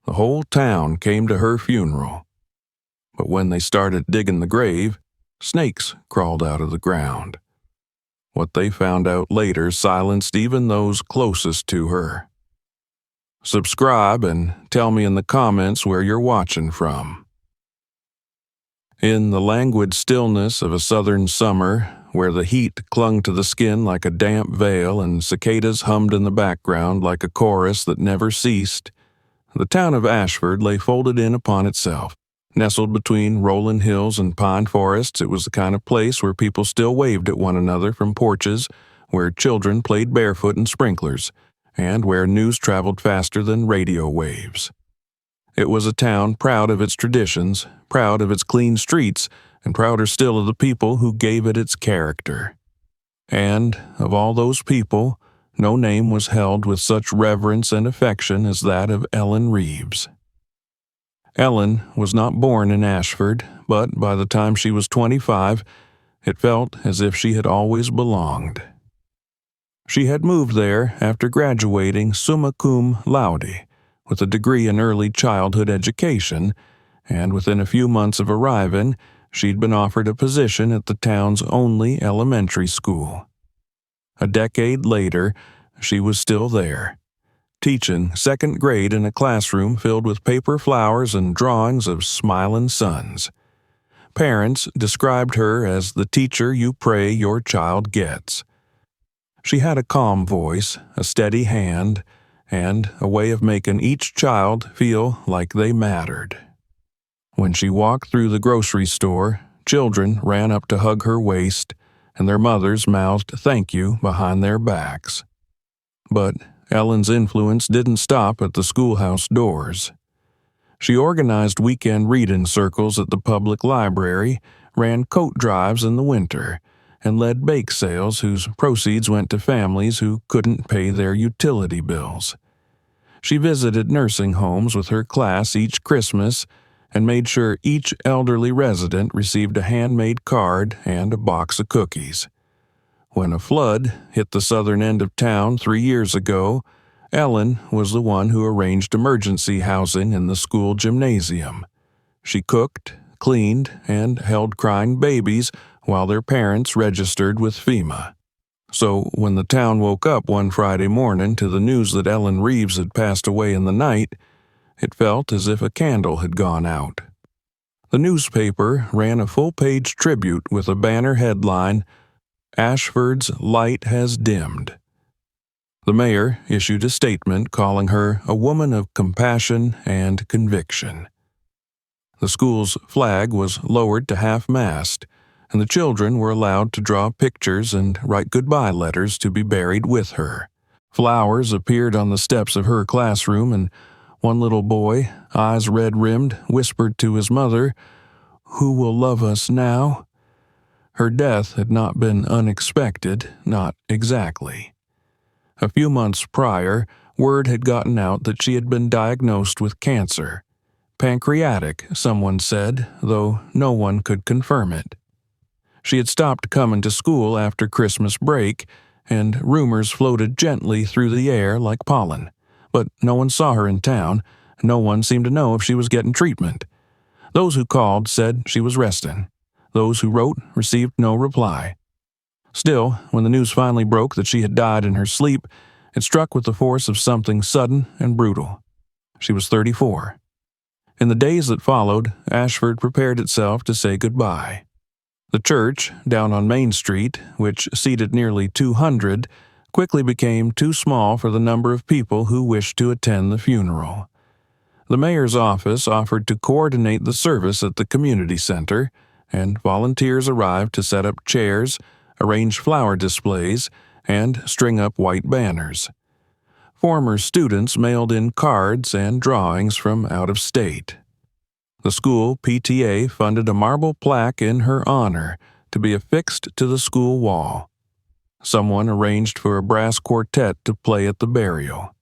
The whole town came to her funeral. But when they started digging the grave, snakes crawled out of the ground. What they found out later silenced even those closest to her. Subscribe and tell me in the comments where you're watching from. In the languid stillness of a southern summer, where the heat clung to the skin like a damp veil and cicadas hummed in the background like a chorus that never ceased, the town of Ashford lay folded in upon itself. Nestled between rolling hills and pine forests, it was the kind of place where people still waved at one another from porches, where children played barefoot in sprinklers, and where news traveled faster than radio waves. It was a town proud of its traditions, proud of its clean streets, and prouder still of the people who gave it its character. And, of all those people, no name was held with such reverence and affection as that of Ellen Reeves. Ellen was not born in Ashford, but by the time she was 25, it felt as if she had always belonged. She had moved there after graduating summa cum laude, with a degree in early childhood education, and within a few months of arriving, she'd been offered a position at the town's only elementary school. A decade later, she was still there, teaching second grade in a classroom filled with paper flowers and drawings of smiling suns. Parents described her as the teacher you pray your child gets. She had a calm voice, a steady hand, and a way of making each child feel like they mattered. When she walked through the grocery store, children ran up to hug her waist, and their mothers mouthed thank you behind their backs. But Ellen's influence didn't stop at the schoolhouse doors. She organized weekend reading circles at the public library, ran coat drives in the winter, and led bake sales whose proceeds went to families who couldn't pay their utility bills. She visited nursing homes with her class each Christmas and made sure each elderly resident received a handmade card and a box of cookies. When a flood hit the southern end of town 3 years ago, Ellen was the one who arranged emergency housing in the school gymnasium. She cooked, cleaned, and held crying babies while their parents registered with FEMA. So when the town woke up one Friday morning to the news that Ellen Reeves had passed away in the night, it felt as if a candle had gone out. The newspaper ran a full-page tribute with a banner headline, "Ashford's Light Has Dimmed." The mayor issued a statement calling her a woman of compassion and conviction. The school's flag was lowered to half-mast, and the children were allowed to draw pictures and write goodbye letters to be buried with her. Flowers appeared on the steps of her classroom, and one little boy, eyes red-rimmed, whispered to his mother, "Who will love us now?" Her death had not been unexpected, not exactly. A few months prior, word had gotten out that she had been diagnosed with cancer. Pancreatic, someone said, though no one could confirm it. She had stopped coming to school after Christmas break, and rumors floated gently through the air like pollen. But no one saw her in town, and no one seemed to know if she was getting treatment. Those who called said she was resting. Those who wrote received no reply. Still, when the news finally broke that she had died in her sleep, it struck with the force of something sudden and brutal. She was 34. In the days that followed, Ashford prepared itself to say goodbye. The church, down on Main Street, which seated nearly 200, quickly became too small for the number of people who wished to attend the funeral. The mayor's office offered to coordinate the service at the community center, and volunteers arrived to set up chairs, arrange flower displays, and string up white banners. Former students mailed in cards and drawings from out of state. The school PTA funded a marble plaque in her honor to be affixed to the school wall. Someone arranged for a brass quartet to play at the burial.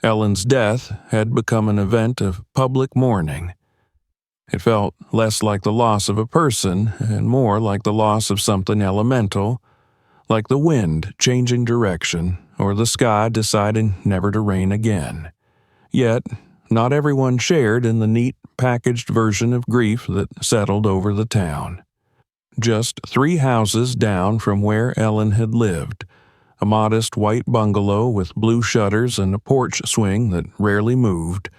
Ellen's death had become an event of public mourning. It felt less like the loss of a person and more like the loss of something elemental, like the wind changing direction or the sky deciding never to rain again. Yet, not everyone shared in the neat, packaged version of grief that settled over the town. Just 3 houses down from where Ellen had lived, a modest white bungalow with blue shutters and a porch swing that rarely moved,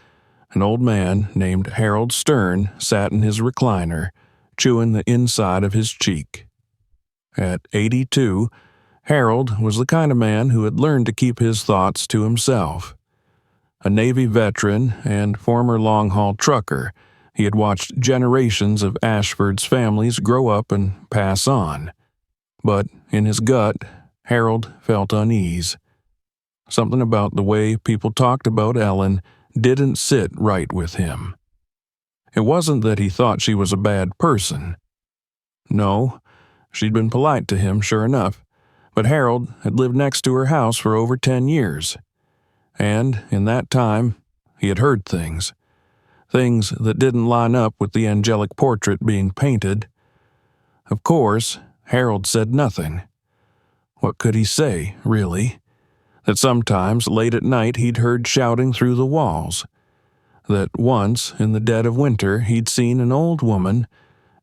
an old man named Harold Stern sat in his recliner, chewing the inside of his cheek. At 82, Harold was the kind of man who had learned to keep his thoughts to himself. A Navy veteran and former long-haul trucker, he had watched generations of Ashford's families grow up and pass on. But in his gut, Harold felt unease. Something about the way people talked about Ellen didn't sit right with him. It wasn't that he thought she was a bad person. No, she'd been polite to him, sure enough, but Harold had lived next to her house for over 10 years. And in that time, he had heard things that didn't line up with the angelic portrait being painted. Of course, Harold said nothing. What could he say, really? That sometimes, late at night, he'd heard shouting through the walls. That once, in the dead of winter, he'd seen an old woman,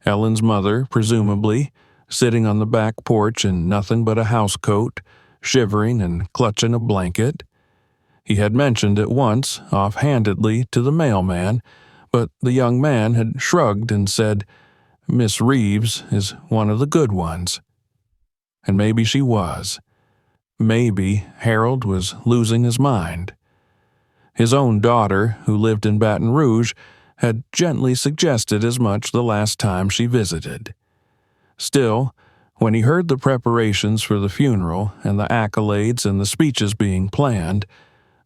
Ellen's mother, presumably, sitting on the back porch in nothing but a housecoat, shivering and clutching a blanket. He had mentioned it once, offhandedly, to the mailman, but the young man had shrugged and said, "Miss Reeves is one of the good ones." And maybe she was. Maybe Harold was losing his mind. His own daughter, who lived in Baton Rouge, had gently suggested as much the last time she visited. Still, when he heard the preparations for the funeral and the accolades and the speeches being planned,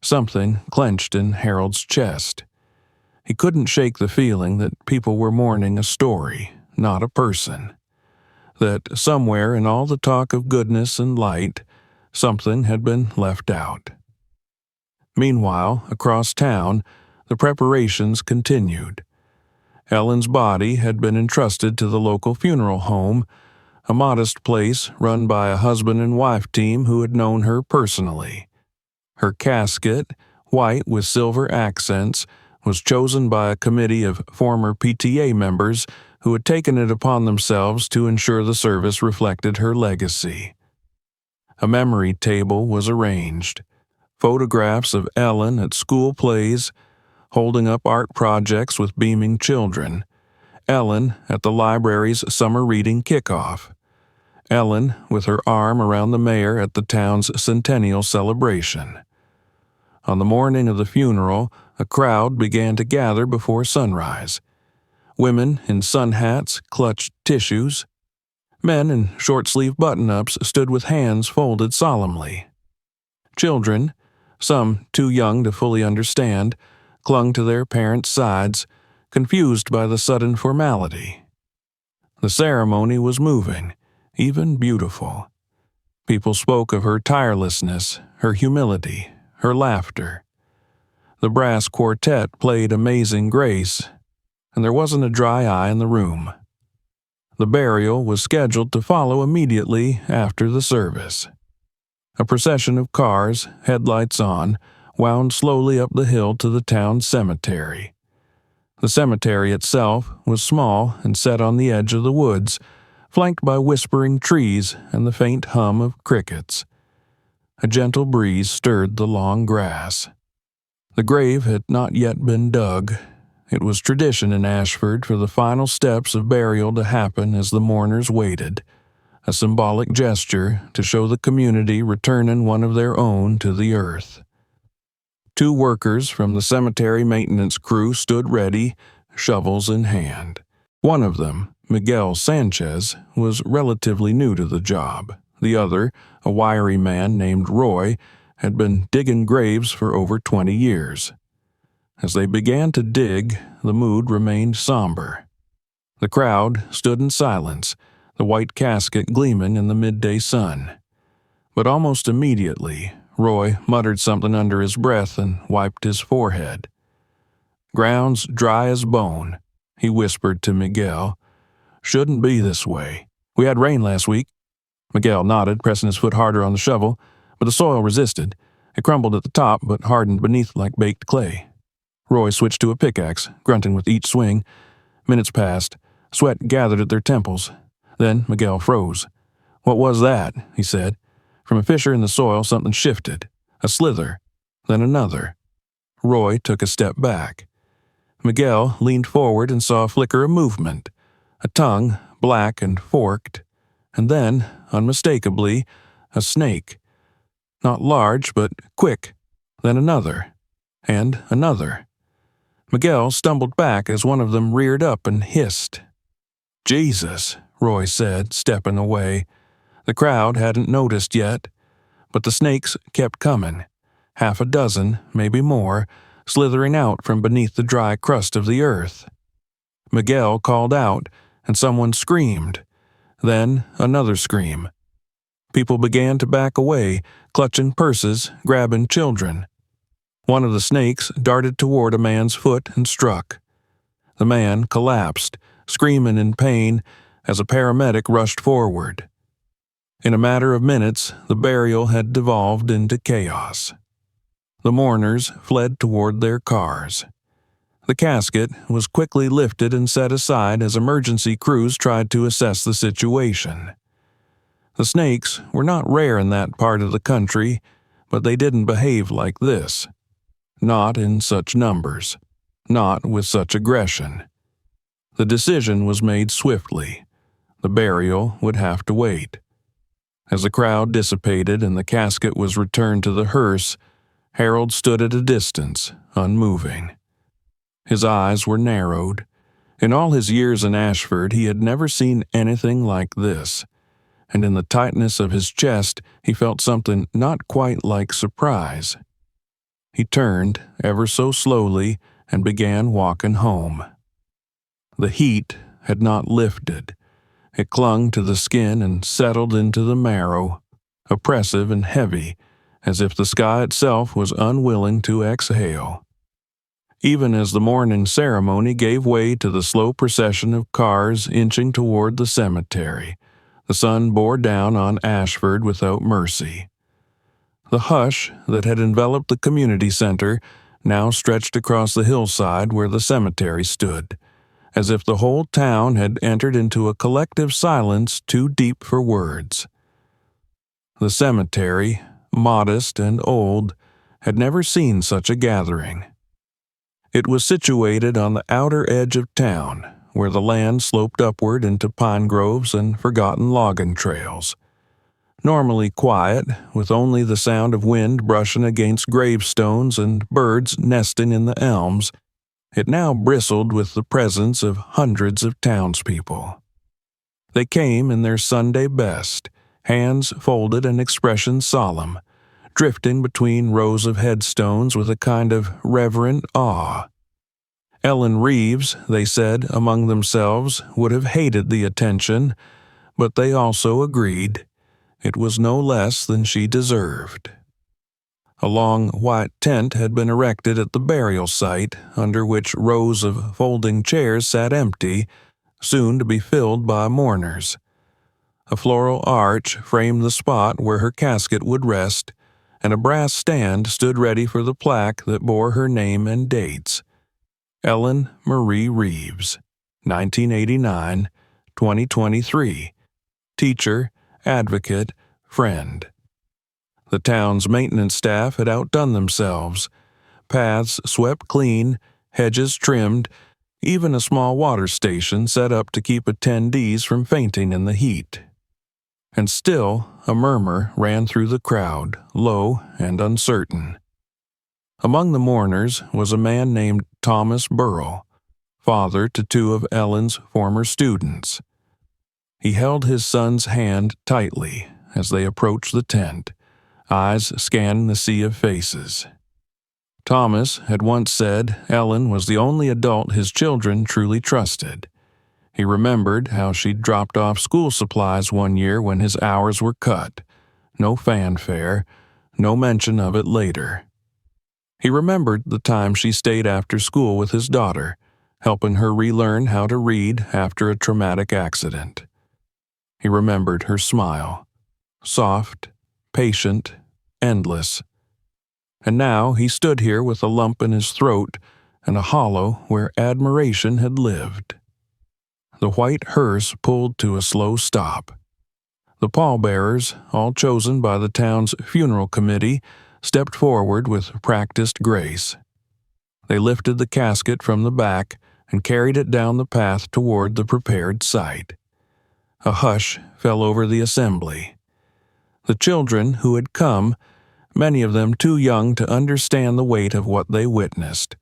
something clenched in Harold's chest. He couldn't shake the feeling that people were mourning a story, not a person. That somewhere in all the talk of goodness and light, something had been left out. Meanwhile, across town, the preparations continued. Ellen's body had been entrusted to the local funeral home, a modest place run by a husband and wife team who had known her personally. Her casket, white with silver accents, was chosen by a committee of former PTA members who had taken it upon themselves to ensure the service reflected her legacy. A memory table was arranged. Photographs of Ellen at school plays, holding up art projects with beaming children. Ellen at the library's summer reading kickoff. Ellen with her arm around the mayor at the town's centennial celebration. On the morning of the funeral, a crowd began to gather before sunrise. Women in sun hats clutched tissues. Men in short-sleeve button-ups stood with hands folded solemnly. Children, some too young to fully understand, clung to their parents' sides, confused by the sudden formality. The ceremony was moving, even beautiful. People spoke of her tirelessness, her humility, her laughter. The brass quartet played Amazing Grace, and there wasn't a dry eye in the room. The burial was scheduled to follow immediately after the service. A procession of cars, headlights on, wound slowly up the hill to the town cemetery. The cemetery itself was small and set on the edge of the woods, flanked by whispering trees and the faint hum of crickets. A gentle breeze stirred the long grass. The grave had not yet been dug. It was tradition in Ashford for the final steps of burial to happen as the mourners waited, a symbolic gesture to show the community returning one of their own to the earth. 2 workers from the cemetery maintenance crew stood ready, shovels in hand. One of them, Miguel Sanchez, was relatively new to the job. The other, a wiry man named Roy, had been digging graves for over 20 years. As they began to dig, the mood remained somber. The crowd stood in silence, the white casket gleaming in the midday sun. But almost immediately, Roy muttered something under his breath and wiped his forehead. "Ground's dry as bone," he whispered to Miguel. "Shouldn't be this way. We had rain last week." Miguel nodded, pressing his foot harder on the shovel, but the soil resisted. It crumbled at the top, but hardened beneath like baked clay. Roy switched to a pickaxe, grunting with each swing. Minutes passed. Sweat gathered at their temples. Then Miguel froze. "What was that?" he said. From a fissure in the soil, something shifted. A slither. Then another. Roy took a step back. Miguel leaned forward and saw a flicker of movement. A tongue, black and forked. And then, unmistakably, a snake. Not large, but quick. Then another. And another. Miguel stumbled back as one of them reared up and hissed. "Jesus," Roy said, stepping away. The crowd hadn't noticed yet, but the snakes kept coming. Half a dozen, maybe more, slithering out from beneath the dry crust of the earth. Miguel called out, and someone screamed. Then another scream. People began to back away, clutching purses, grabbing children. One of the snakes darted toward a man's foot and struck. The man collapsed, screaming in pain, as a paramedic rushed forward. In a matter of minutes, the burial had devolved into chaos. The mourners fled toward their cars. The casket was quickly lifted and set aside as emergency crews tried to assess the situation. The snakes were not rare in that part of the country, but they didn't behave like this. Not in such numbers. Not with such aggression. The decision was made swiftly. The burial would have to wait. As the crowd dissipated and the casket was returned to the hearse, Harold stood at a distance, unmoving. His eyes were narrowed. In all his years in Ashford, he had never seen anything like this, and in the tightness of his chest, he felt something not quite like surprise. He turned, ever so slowly, and began walking home. The heat had not lifted. It clung to the skin and settled into the marrow, oppressive and heavy, as if the sky itself was unwilling to exhale. Even as the morning ceremony gave way to the slow procession of cars inching toward the cemetery, the sun bore down on Ashford without mercy. The hush that had enveloped the community center now stretched across the hillside where the cemetery stood, as if the whole town had entered into a collective silence too deep for words. The cemetery, modest and old, had never seen such a gathering. It was situated on the outer edge of town, where the land sloped upward into pine groves and forgotten logging trails. Normally quiet, with only the sound of wind brushing against gravestones and birds nesting in the elms, it now bristled with the presence of hundreds of townspeople. They came in their Sunday best, hands folded and expressions solemn, drifting between rows of headstones with a kind of reverent awe. Ellen Reeves, they said among themselves, would have hated the attention, but they also agreed. It was no less than she deserved. A long white tent had been erected at the burial site, under which rows of folding chairs sat empty, soon to be filled by mourners. A floral arch framed the spot where her casket would rest, and a brass stand stood ready for the plaque that bore her name and dates. Ellen Marie Reeves, 1989-2023. Teacher, advocate, friend. The town's maintenance staff had outdone themselves. Paths swept clean, hedges trimmed, even a small water station set up to keep attendees from fainting in the heat. And still, a murmur ran through the crowd, low and uncertain. Among the mourners was a man named Thomas Burrell, father to two of Ellen's former students. He held his son's hand tightly as they approached the tent, eyes scanning the sea of faces. Thomas had once said Ellen was the only adult his children truly trusted. He remembered how she'd dropped off school supplies one year when his hours were cut. No fanfare, no mention of it later. He remembered the time she stayed after school with his daughter, helping her relearn how to read after a traumatic accident. He remembered her smile, soft, patient, endless. And now he stood here with a lump in his throat, and a hollow where admiration had lived. The white hearse pulled to a slow stop. The pallbearers, all chosen by the town's funeral committee, stepped forward with practiced grace. They lifted the casket from the back and carried it down the path toward the prepared site. A hush fell over the assembly. The children who had come, many of them too young to understand the weight of what they witnessed,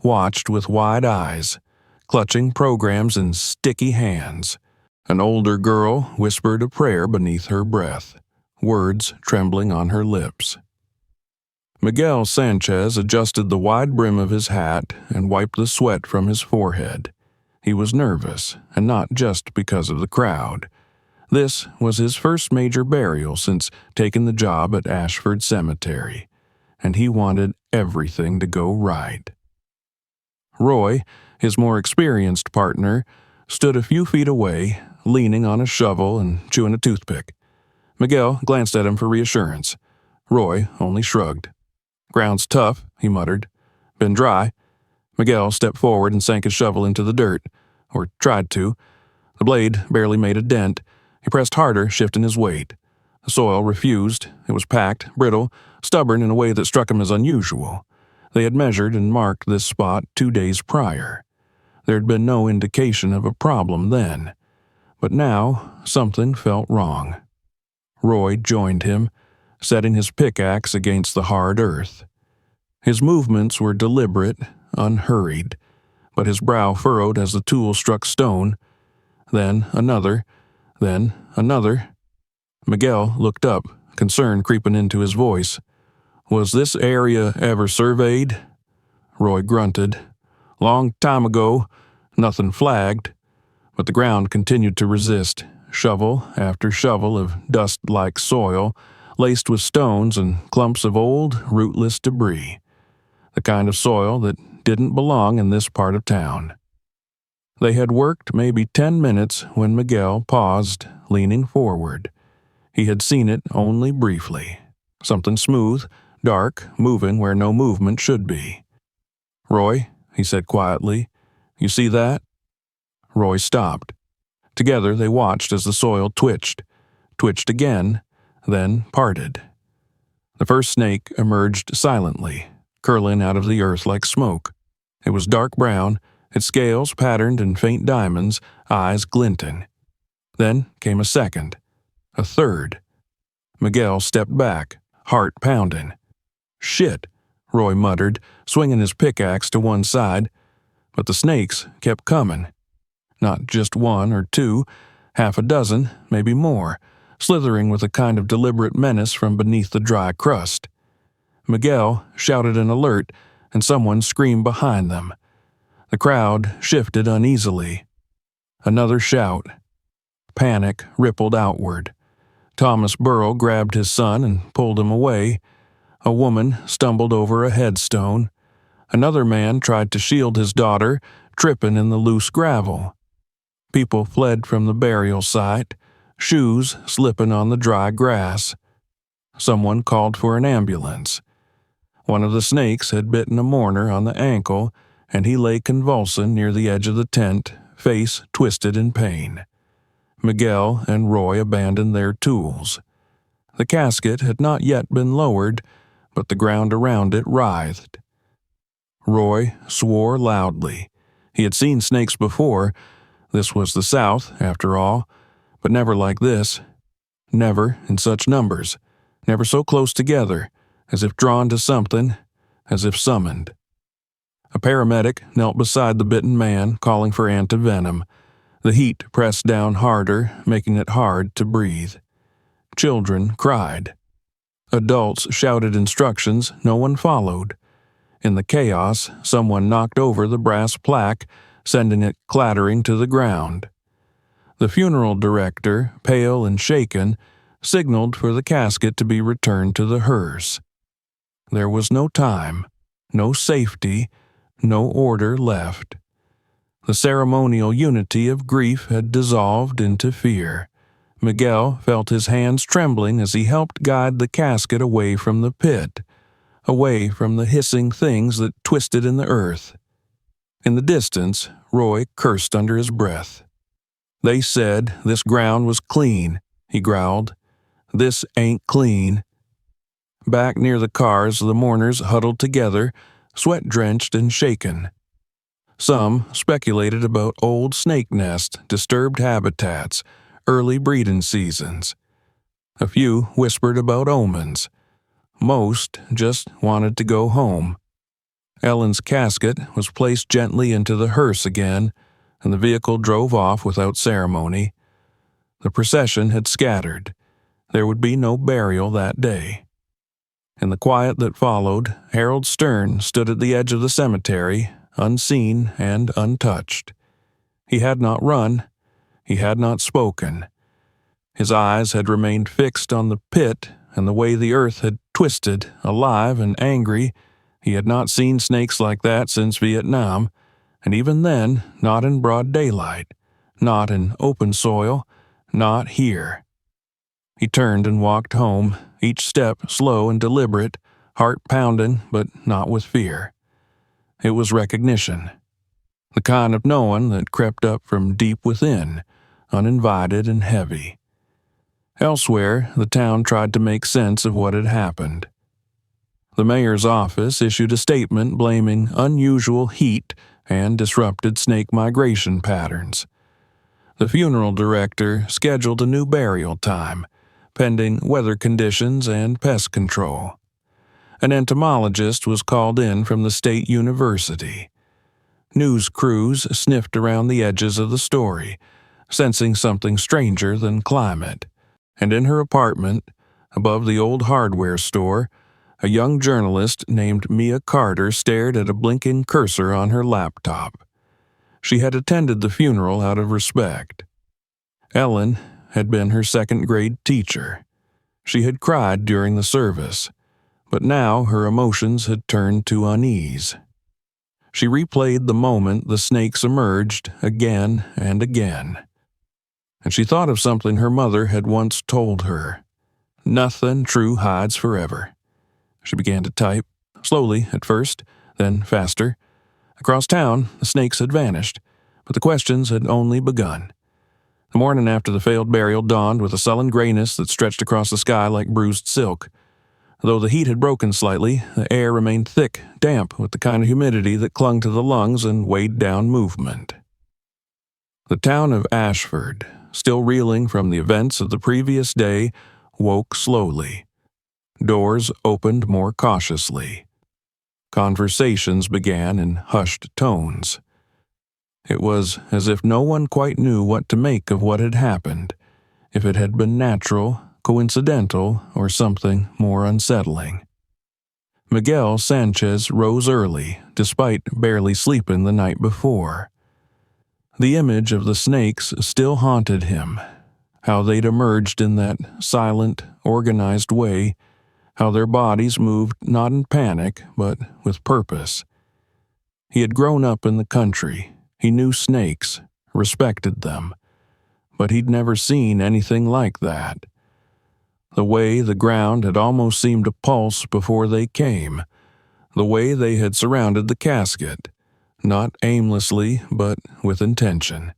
watched with wide eyes, clutching programs in sticky hands. An older girl whispered a prayer beneath her breath, words trembling on her lips. Miguel Sanchez adjusted the wide brim of his hat and wiped the sweat from his forehead. He was nervous, and not just because of the crowd. This was his first major burial since taking the job at Ashford Cemetery, and he wanted everything to go right. Roy, his more experienced partner, stood a few feet away, leaning on a shovel and chewing a toothpick. Miguel glanced at him for reassurance. Roy only shrugged. "Ground's tough," he muttered. "Been dry." Miguel stepped forward and sank his shovel into the dirt, or tried to. The blade barely made a dent. He pressed harder, shifting his weight. The soil refused. It was packed, brittle, stubborn in a way that struck him as unusual. They had measured and marked this spot 2 days prior. There had been no indication of a problem then. But now, something felt wrong. Roy joined him, setting his pickaxe against the hard earth. His movements were deliberate, unhurried, but his brow furrowed as the tool struck stone. Then another. Miguel looked up, concern creeping into his voice. "Was this area ever surveyed?" Roy grunted. "Long time ago. Nothing flagged." But the ground continued to resist, shovel after shovel of dust-like soil, laced with stones and clumps of old, rootless debris. The kind of soil that didn't belong in this part of town. They had worked maybe 10 minutes when Miguel paused, leaning forward. He had seen it only briefly. Something smooth, dark, moving where no movement should be. "Roy," he said quietly, "you see that?" Roy stopped. Together they watched as the soil twitched again, then parted. The first snake emerged silently, curling out of the earth like smoke. It was dark brown, its scales patterned in faint diamonds, eyes glinting. Then came a second, a third. Miguel stepped back, heart pounding. "Shit," Roy muttered, swinging his pickaxe to one side. But the snakes kept coming. Not just one or two, half a dozen, maybe more, slithering with a kind of deliberate menace from beneath the dry crust. Miguel shouted an alert, and someone screamed behind them. The crowd shifted uneasily. Another shout. Panic rippled outward. Thomas Burrow grabbed his son and pulled him away. A woman stumbled over a headstone. Another man tried to shield his daughter, tripping in the loose gravel. People fled from the burial site, shoes slipping on the dry grass. Someone called for an ambulance. One of the snakes had bitten a mourner on the ankle, and he lay convulsing near the edge of the tent, face twisted in pain. Miguel and Roy abandoned their tools. The casket had not yet been lowered, but the ground around it writhed. Roy swore loudly. He had seen snakes before. This was the South, after all, but never like this. Never in such numbers. Never so close together, as if drawn to something, as if summoned. A paramedic knelt beside the bitten man, calling for antivenom. The heat pressed down harder, making it hard to breathe. Children cried. Adults shouted instructions no one followed. In the chaos, someone knocked over the brass plaque, sending it clattering to the ground. The funeral director, pale and shaken, signaled for the casket to be returned to the hearse. There was no time, no safety, no order left. The ceremonial unity of grief had dissolved into fear. Miguel felt his hands trembling as he helped guide the casket away from the pit, away from the hissing things that twisted in the earth. In the distance, Roy cursed under his breath. "They said this ground was clean," he growled. "This ain't clean." Back near the cars, the mourners huddled together, sweat-drenched and shaken. Some speculated about old snake nests, disturbed habitats, early breeding seasons. A few whispered about omens. Most just wanted to go home. Ellen's casket was placed gently into the hearse again, and the vehicle drove off without ceremony. The procession had scattered. There would be no burial that day. In the quiet that followed, Harold Stern stood at the edge of the cemetery, unseen and untouched. He had not run. He had not spoken. His eyes had remained fixed on the pit and the way the earth had twisted, alive and angry. He had not seen snakes like that since Vietnam, and even then, not in broad daylight, not in open soil, not here. He turned and walked home, each step slow and deliberate, heart pounding, but not with fear. It was recognition, the kind of knowing that crept up from deep within, uninvited and heavy. Elsewhere, the town tried to make sense of what had happened. The mayor's office issued a statement blaming unusual heat and disrupted snake migration patterns. The funeral director scheduled a new burial time, pending weather conditions and pest control. An entomologist was called in from the state university. News crews sniffed around the edges of the story, sensing something stranger than climate. And in her apartment, above the old hardware store, a young journalist named Mia Carter stared at a blinking cursor on her laptop. She had attended the funeral out of respect. Ellen had been her second-grade teacher. She had cried during the service, but now her emotions had turned to unease. She replayed the moment the snakes emerged again and again. And she thought of something her mother had once told her. Nothing true hides forever. She began to type, slowly at first, then faster. Across town, the snakes had vanished, but the questions had only begun. The morning after the failed burial dawned with a sullen grayness that stretched across the sky like bruised silk. Though the heat had broken slightly, the air remained thick, damp, with the kind of humidity that clung to the lungs and weighed down movement. The town of Ashford, still reeling from the events of the previous day, woke slowly. Doors opened more cautiously. Conversations began in hushed tones. It was as if no one quite knew what to make of what had happened, if it had been natural, coincidental, or something more unsettling. Miguel Sanchez rose early, despite barely sleeping the night before. The image of the snakes still haunted him, how they'd emerged in that silent, organized way, how their bodies moved not in panic, but with purpose. He had grown up in the country. He knew snakes, respected them, but he'd never seen anything like that. The way the ground had almost seemed to pulse before they came, the way they had surrounded the casket, not aimlessly, but with intention.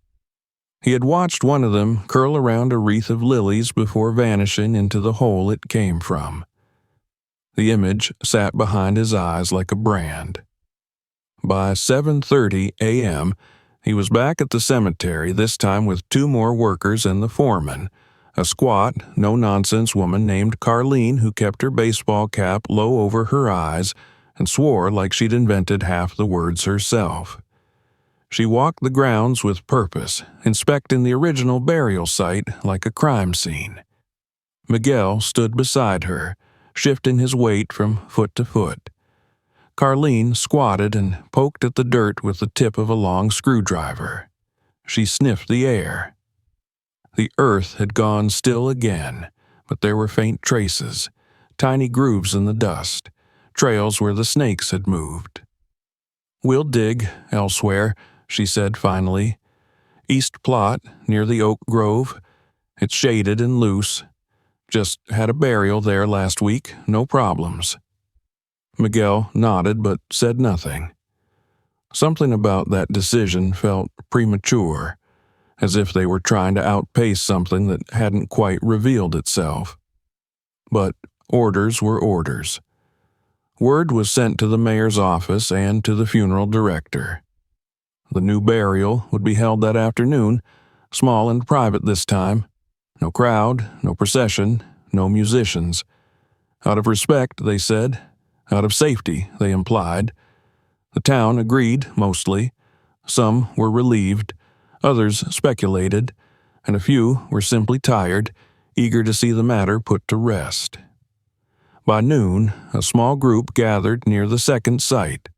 He had watched one of them curl around a wreath of lilies before vanishing into the hole it came from. The image sat behind his eyes like a brand. By 7:30 a.m., he was back at the cemetery, this time with two more workers and the foreman, a squat, no-nonsense woman named Carleen who kept her baseball cap low over her eyes and swore like she'd invented half the words herself. She walked the grounds with purpose, inspecting the original burial site like a crime scene. Miguel stood beside her, shifting his weight from foot to foot. Carleen squatted and poked at the dirt with the tip of a long screwdriver. She sniffed the air. The earth had gone still again, but there were faint traces, tiny grooves in the dust, trails where the snakes had moved. "We'll dig elsewhere," she said finally. "East Plot, near the oak grove. It's shaded and loose. Just had a burial there last week, no problems." Miguel nodded but said nothing. Something about that decision felt premature, as if they were trying to outpace something that hadn't quite revealed itself. But orders were orders. Word was sent to the mayor's office and to the funeral director. The new burial would be held that afternoon, small and private this time. No crowd, no procession, no musicians. Out of respect, they said. Out of safety, they implied. The town agreed, mostly. Some were relieved, others speculated, and a few were simply tired, eager to see the matter put to rest. By noon, a small group gathered near the second site.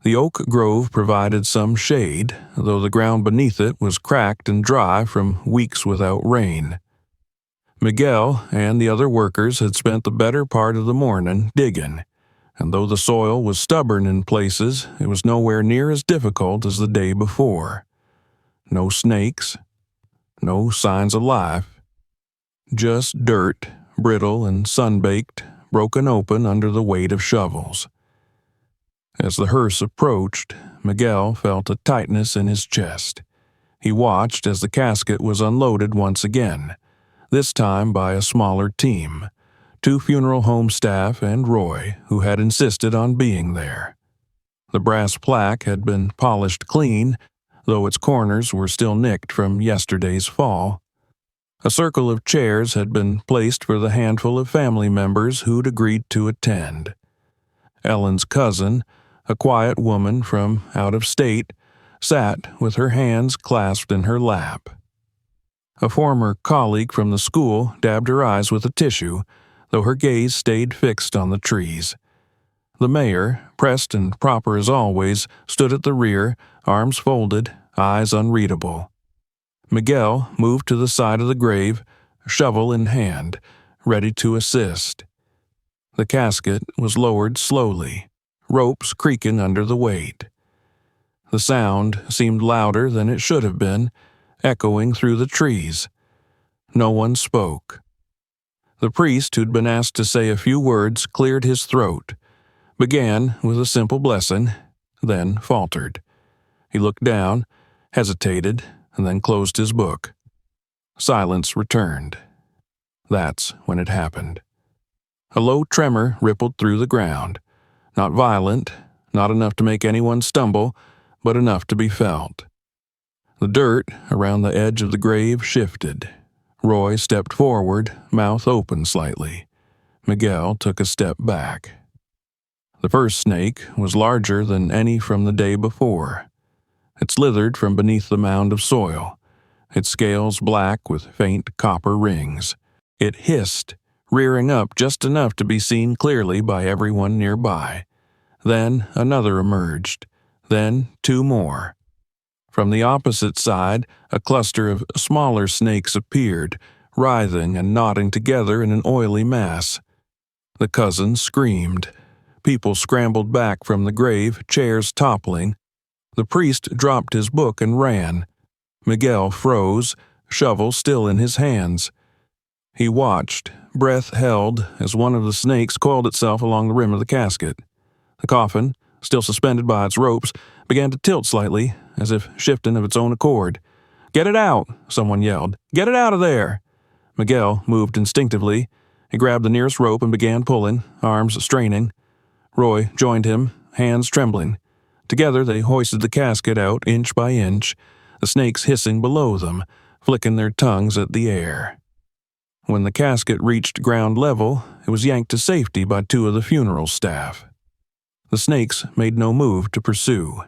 The oak grove provided some shade, though the ground beneath it was cracked and dry from weeks without rain. Miguel and the other workers had spent the better part of the morning digging, and though the soil was stubborn in places, it was nowhere near as difficult as the day before. No snakes, no signs of life, just dirt, brittle and sun-baked, broken open under the weight of shovels. As the hearse approached, Miguel felt a tightness in his chest. He watched as the casket was unloaded once again, this time by a smaller team, 2 funeral home staff and Roy, who had insisted on being there. The brass plaque had been polished clean, though its corners were still nicked from yesterday's fall. A circle of chairs had been placed for the handful of family members who'd agreed to attend. Ellen's cousin, a quiet woman from out of state, sat with her hands clasped in her lap. A former colleague from the school dabbed her eyes with a tissue, though her gaze stayed fixed on the trees. The mayor, pressed and proper as always, stood at the rear, arms folded, eyes unreadable. Miguel moved to the side of the grave, shovel in hand, ready to assist. The casket was lowered slowly, ropes creaking under the weight. The sound seemed louder than it should have been, echoing through the trees. No one spoke. The priest, who'd been asked to say a few words, cleared his throat, began with a simple blessing, then faltered. He looked down, hesitated, and then closed his book. Silence returned. That's when it happened. A low tremor rippled through the ground. Not violent, not enough to make anyone stumble, but enough to be felt. The dirt around the edge of the grave shifted. Roy stepped forward, mouth open slightly. Miguel took a step back. The first snake was larger than any from the day before. It slithered from beneath the mound of soil, its scales black with faint copper rings. It hissed, rearing up just enough to be seen clearly by everyone nearby. Then another emerged, then 2 more. From the opposite side, a cluster of smaller snakes appeared, writhing and knotting together in an oily mass. The cousin screamed. People scrambled back from the grave, chairs toppling. The priest dropped his book and ran. Miguel froze, shovel still in his hands. He watched, breath held, as one of the snakes coiled itself along the rim of the casket. The coffin, still suspended by its ropes, began to tilt slightly, as if shifting of its own accord. "Get it out!" someone yelled. "Get it out of there!" Miguel moved instinctively. He grabbed the nearest rope and began pulling, arms straining. Roy joined him, hands trembling. Together they hoisted the casket out inch by inch, the snakes hissing below them, flicking their tongues at the air. When the casket reached ground level, it was yanked to safety by 2 of the funeral staff. The snakes made no move to pursue.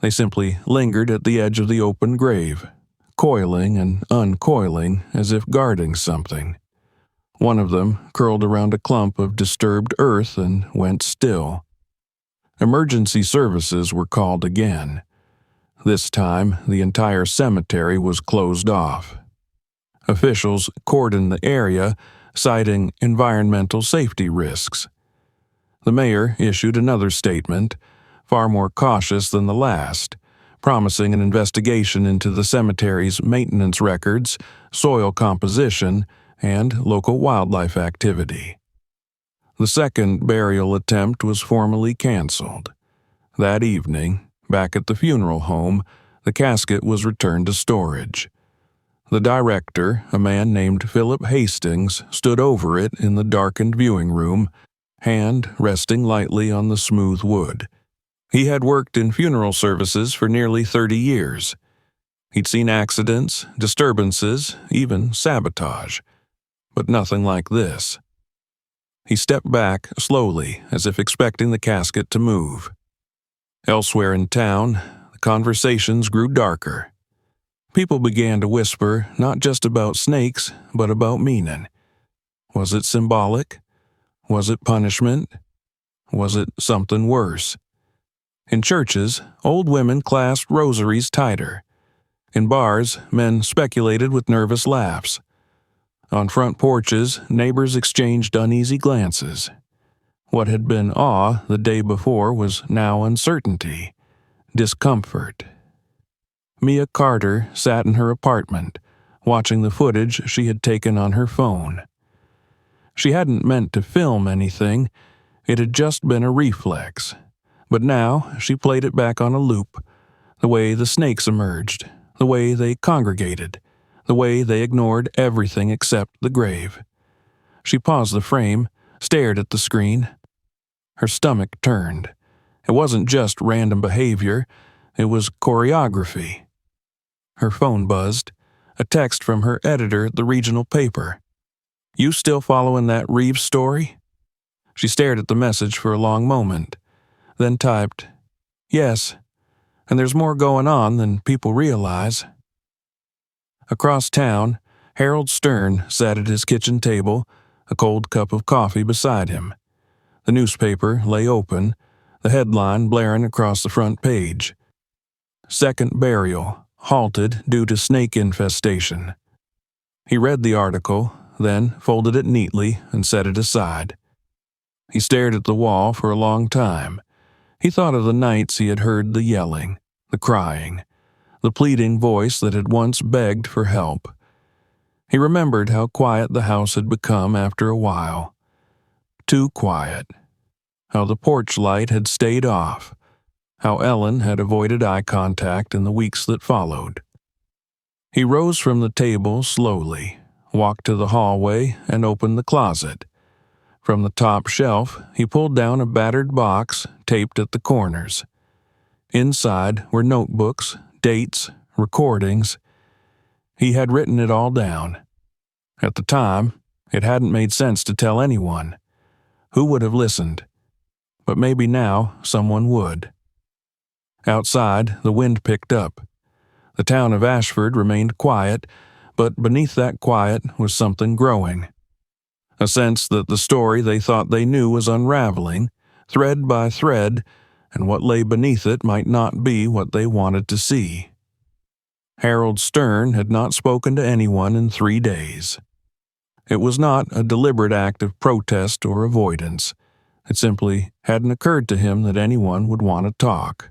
They simply lingered at the edge of the open grave, coiling and uncoiling as if guarding something. One of them curled around a clump of disturbed earth and went still. Emergency services were called again. This time, the entire cemetery was closed off. Officials cordoned the area, citing environmental safety risks. The mayor issued another statement, far more cautious than the last, promising an investigation into the cemetery's maintenance records, soil composition, and local wildlife activity. The second burial attempt was formally canceled. That evening, back at the funeral home, the casket was returned to storage. The director, a man named Philip Hastings, stood over it in the darkened viewing room, hand resting lightly on the smooth wood. He had worked in funeral services for nearly 30 years. He'd seen accidents, disturbances, even sabotage, but nothing like this. He stepped back slowly, as if expecting the casket to move. Elsewhere in town, the conversations grew darker. People began to whisper not just about snakes, but about meaning. Was it symbolic? Was it punishment? Was it something worse? In churches, old women clasped rosaries tighter. In bars, men speculated with nervous laughs. On front porches, neighbors exchanged uneasy glances. What had been awe the day before was now uncertainty, discomfort. Mia Carter sat in her apartment, watching the footage she had taken on her phone. She hadn't meant to film anything, it had just been a reflex. But now she played it back on a loop, the way the snakes emerged, the way they congregated, the way they ignored everything except the grave. She paused the frame, stared at the screen. Her stomach turned. It wasn't just random behavior, it was choreography. Her phone buzzed, a text from her editor at the regional paper. "You still following that Reeves story?" She stared at the message for a long moment, then typed, "Yes, and there's more going on than people realize." Across town, Harold Stern sat at his kitchen table, a cold cup of coffee beside him. The newspaper lay open, the headline blaring across the front page. "Second burial, halted due to snake infestation." He read the article, then folded it neatly and set it aside. He stared at the wall for a long time. He thought of the nights he had heard the yelling, the crying, the pleading voice that had once begged for help. He remembered how quiet the house had become after a while. Too quiet. How the porch light had stayed off. How Ellen had avoided eye contact in the weeks that followed. He rose from the table slowly, walked to the hallway, and opened the closet. From the top shelf, he pulled down a battered box taped at the corners. Inside were notebooks, dates, recordings. He had written it all down. At the time, it hadn't made sense to tell anyone. Who would have listened? But maybe now someone would. Outside, the wind picked up. The town of Ashford remained quiet, but beneath that quiet was something growing. A sense that the story they thought they knew was unraveling, thread by thread, and what lay beneath it might not be what they wanted to see. Harold Stern had not spoken to anyone in 3 days. It was not a deliberate act of protest or avoidance. It simply hadn't occurred to him that anyone would want to talk.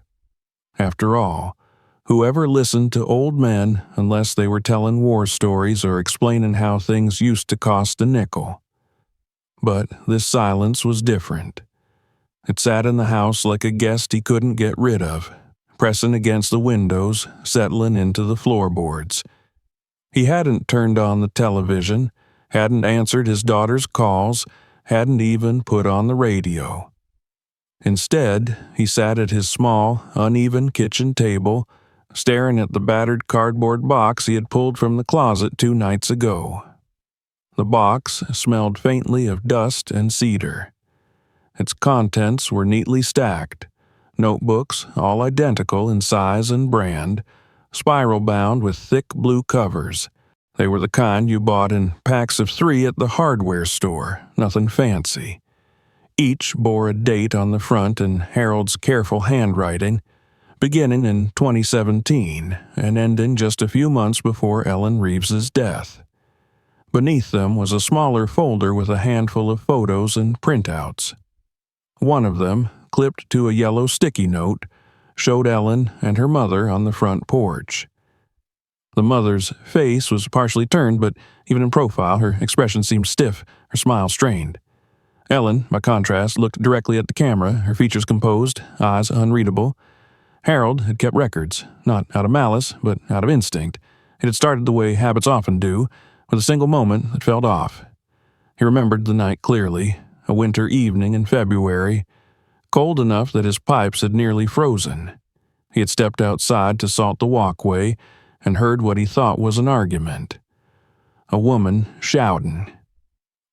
After all, whoever listened to old men unless they were telling war stories or explaining how things used to cost a nickel? But this silence was different. It sat in the house like a guest he couldn't get rid of, pressing against the windows, settling into the floorboards. He hadn't turned on the television, hadn't answered his daughter's calls, hadn't even put on the radio. Instead, he sat at his small, uneven kitchen table, staring at the battered cardboard box he had pulled from the closet 2 nights ago. The box smelled faintly of dust and cedar. Its contents were neatly stacked, notebooks all identical in size and brand, spiral-bound with thick blue covers. They were the kind you bought in packs of 3 at the hardware store, nothing fancy. Each bore a date on the front in Harold's careful handwriting, beginning in 2017 and ending just a few months before Ellen Reeves's death. Beneath them was a smaller folder with a handful of photos and printouts. One of them, clipped to a yellow sticky note, showed Ellen and her mother on the front porch. The mother's face was partially turned, but even in profile, her expression seemed stiff, her smile strained. Ellen, by contrast, looked directly at the camera, her features composed, eyes unreadable. Harold had kept records, not out of malice, but out of instinct. It had started the way habits often do, with a single moment that felt off. He remembered the night clearly, a winter evening in February, cold enough that his pipes had nearly frozen. He had stepped outside to salt the walkway and heard what he thought was an argument. A woman shouting.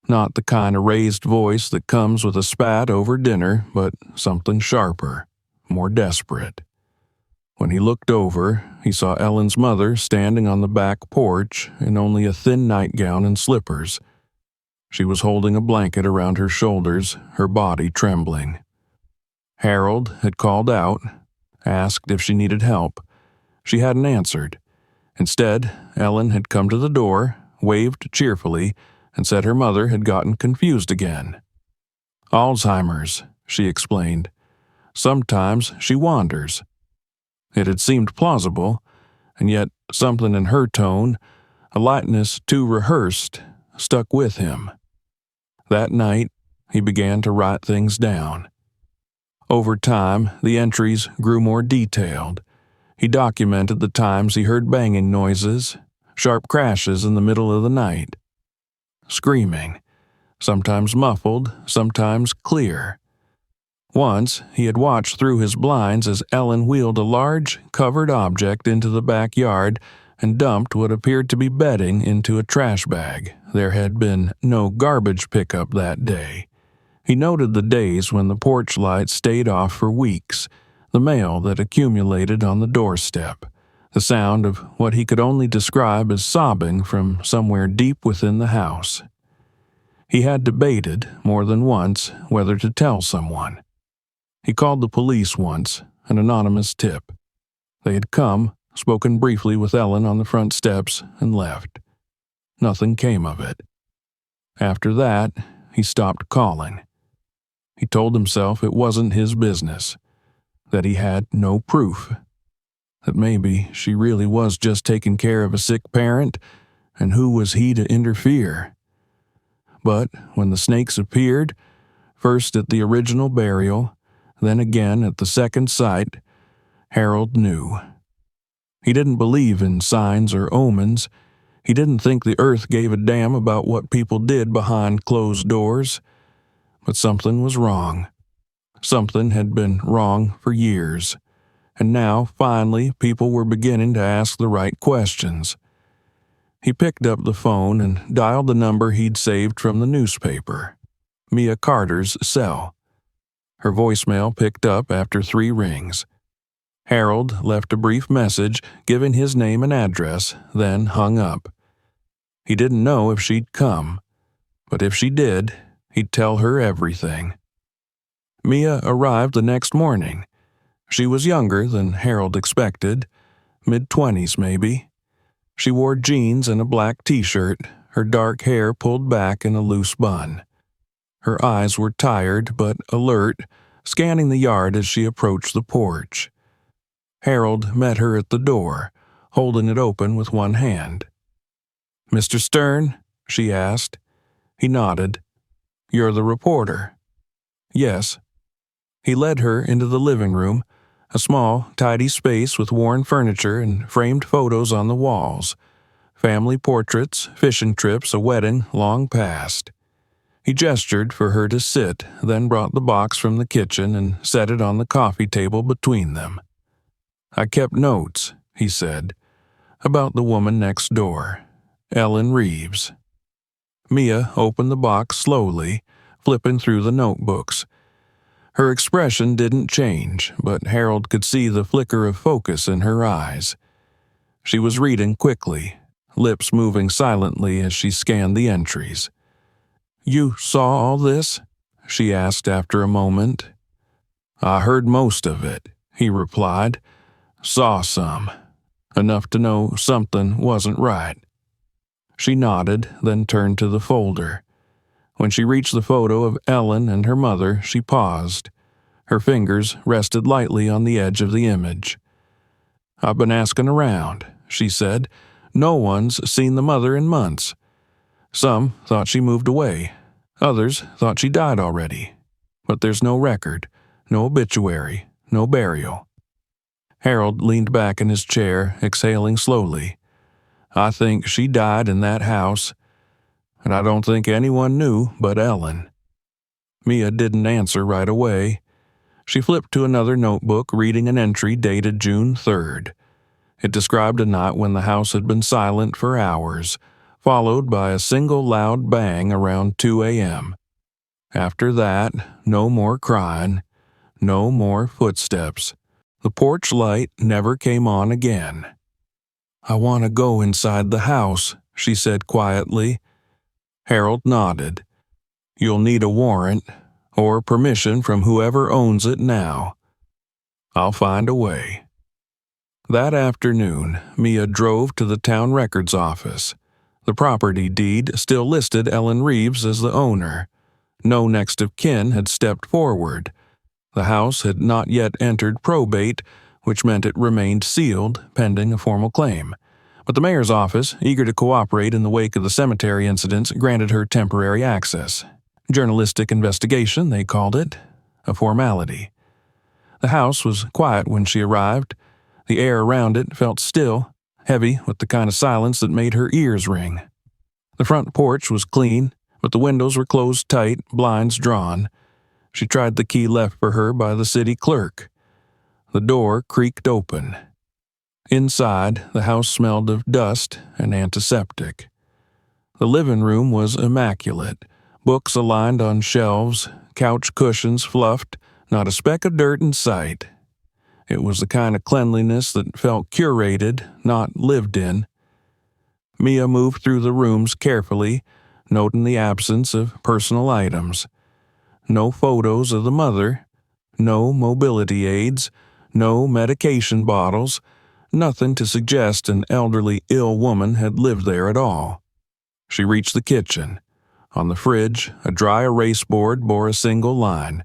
Not the kind of raised voice that comes with a spat over dinner, but something sharper, more desperate. When he looked over, he saw Ellen's mother standing on the back porch in only a thin nightgown and slippers. She was holding a blanket around her shoulders, her body trembling. Harold had called out, asked if she needed help. She hadn't answered. Instead, Ellen had come to the door, waved cheerfully, and said her mother had gotten confused again. Alzheimer's, she explained. Sometimes she wanders. It had seemed plausible, and yet something in her tone, a lightness too rehearsed, stuck with him. That night, he began to write things down. Over time, the entries grew more detailed. He documented the times he heard banging noises, sharp crashes in the middle of the night. Screaming, sometimes muffled, sometimes clear. Once, he had watched through his blinds as Ellen wheeled a large, covered object into the backyard and dumped what appeared to be bedding into a trash bag. There had been no garbage pickup that day. He noted the days when the porch light stayed off for weeks, the mail that accumulated on the doorstep, the sound of what he could only describe as sobbing from somewhere deep within the house. He had debated, more than once, whether to tell someone. He called the police once, an anonymous tip. They had come, spoken briefly with Ellen on the front steps, and left. Nothing came of it. After that, he stopped calling. He told himself it wasn't his business, that he had no proof, that maybe she really was just taking care of a sick parent, and who was he to interfere? But when the snakes appeared, first at the original burial, then again at the second site, Harold knew. He didn't believe in signs or omens. He didn't think the earth gave a damn about what people did behind closed doors. But something was wrong. Something had been wrong for years. And now, finally, people were beginning to ask the right questions. He picked up the phone and dialed the number he'd saved from the newspaper. Mia Carter's cell. Her voicemail picked up after 3 rings. Harold left a brief message giving his name and address, then hung up. He didn't know if she'd come, but if she did, he'd tell her everything. Mia arrived the next morning. She was younger than Harold expected, mid-20s maybe. She wore jeans and a black t-shirt, her dark hair pulled back in a loose bun. Her eyes were tired but alert, scanning the yard as she approached the porch. Harold met her at the door, holding it open with one hand. "Mr. Stern?" she asked. He nodded. "You're the reporter." "Yes." He led her into the living room, a small, tidy space with worn furniture and framed photos on the walls. Family portraits, fishing trips, a wedding long past. He gestured for her to sit, then brought the box from the kitchen and set it on the coffee table between them. "I kept notes," he said, "about the woman next door, Ellen Reeves." Mia opened the box slowly, flipping through the notebooks. Her expression didn't change, but Harold could see the flicker of focus in her eyes. She was reading quickly, lips moving silently as she scanned the entries. "You saw all this?" she asked after a moment. "I heard most of it," he replied. "Saw some. Enough to know something wasn't right." She nodded, then turned to the folder. When she reached the photo of Ellen and her mother, she paused. Her fingers rested lightly on the edge of the image. "I've been asking around," she said. "No one's seen the mother in months. Some thought she moved away. Others thought she died already. But there's no record, no obituary, no burial." Harold leaned back in his chair, exhaling slowly. "I think she died in that house, and I don't think anyone knew but Ellen." Mia didn't answer right away. She flipped to another notebook, reading an entry dated June 3rd. It described a night when the house had been silent for hours, followed by a single loud bang around 2 a.m. After that, no more crying, no more footsteps. The porch light never came on again. "I want to go inside the house," she said quietly. Harold nodded. "You'll need a warrant, or permission from whoever owns it now. I'll find a way." That afternoon, Mia drove to the town records office. The property deed still listed Ellen Reeves as the owner. No next of kin had stepped forward. The house had not yet entered probate, which meant it remained sealed pending a formal claim. But the mayor's office, eager to cooperate in the wake of the cemetery incidents, granted her temporary access. Journalistic investigation, they called it. A formality. The house was quiet when she arrived. The air around it felt still, heavy with the kind of silence that made her ears ring. The front porch was clean, but the windows were closed tight, blinds drawn. She tried the key left for her by the city clerk. The door creaked open. Inside, the house smelled of dust and antiseptic. The living room was immaculate. Books aligned on shelves, couch cushions fluffed, not a speck of dirt in sight. It was the kind of cleanliness that felt curated, not lived in. Mia moved through the rooms carefully, noting the absence of personal items. No photos of the mother, no mobility aids, no medication bottles, nothing to suggest an elderly, ill woman had lived there at all. She reached the kitchen. On the fridge, a dry erase board bore a single line.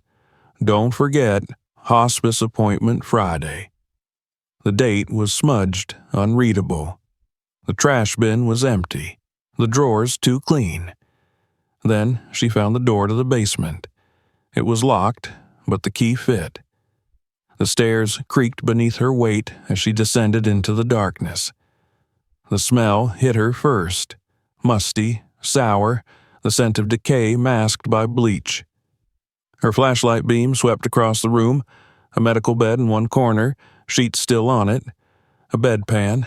"Don't forget, hospice appointment Friday." The date was smudged, unreadable. The trash bin was empty, the drawers too clean. Then she found the door to the basement. It was locked, but the key fit. The stairs creaked beneath her weight as she descended into the darkness. The smell hit her first. Musty, sour, the scent of decay masked by bleach. Her flashlight beam swept across the room, a medical bed in one corner, sheets still on it, a bedpan,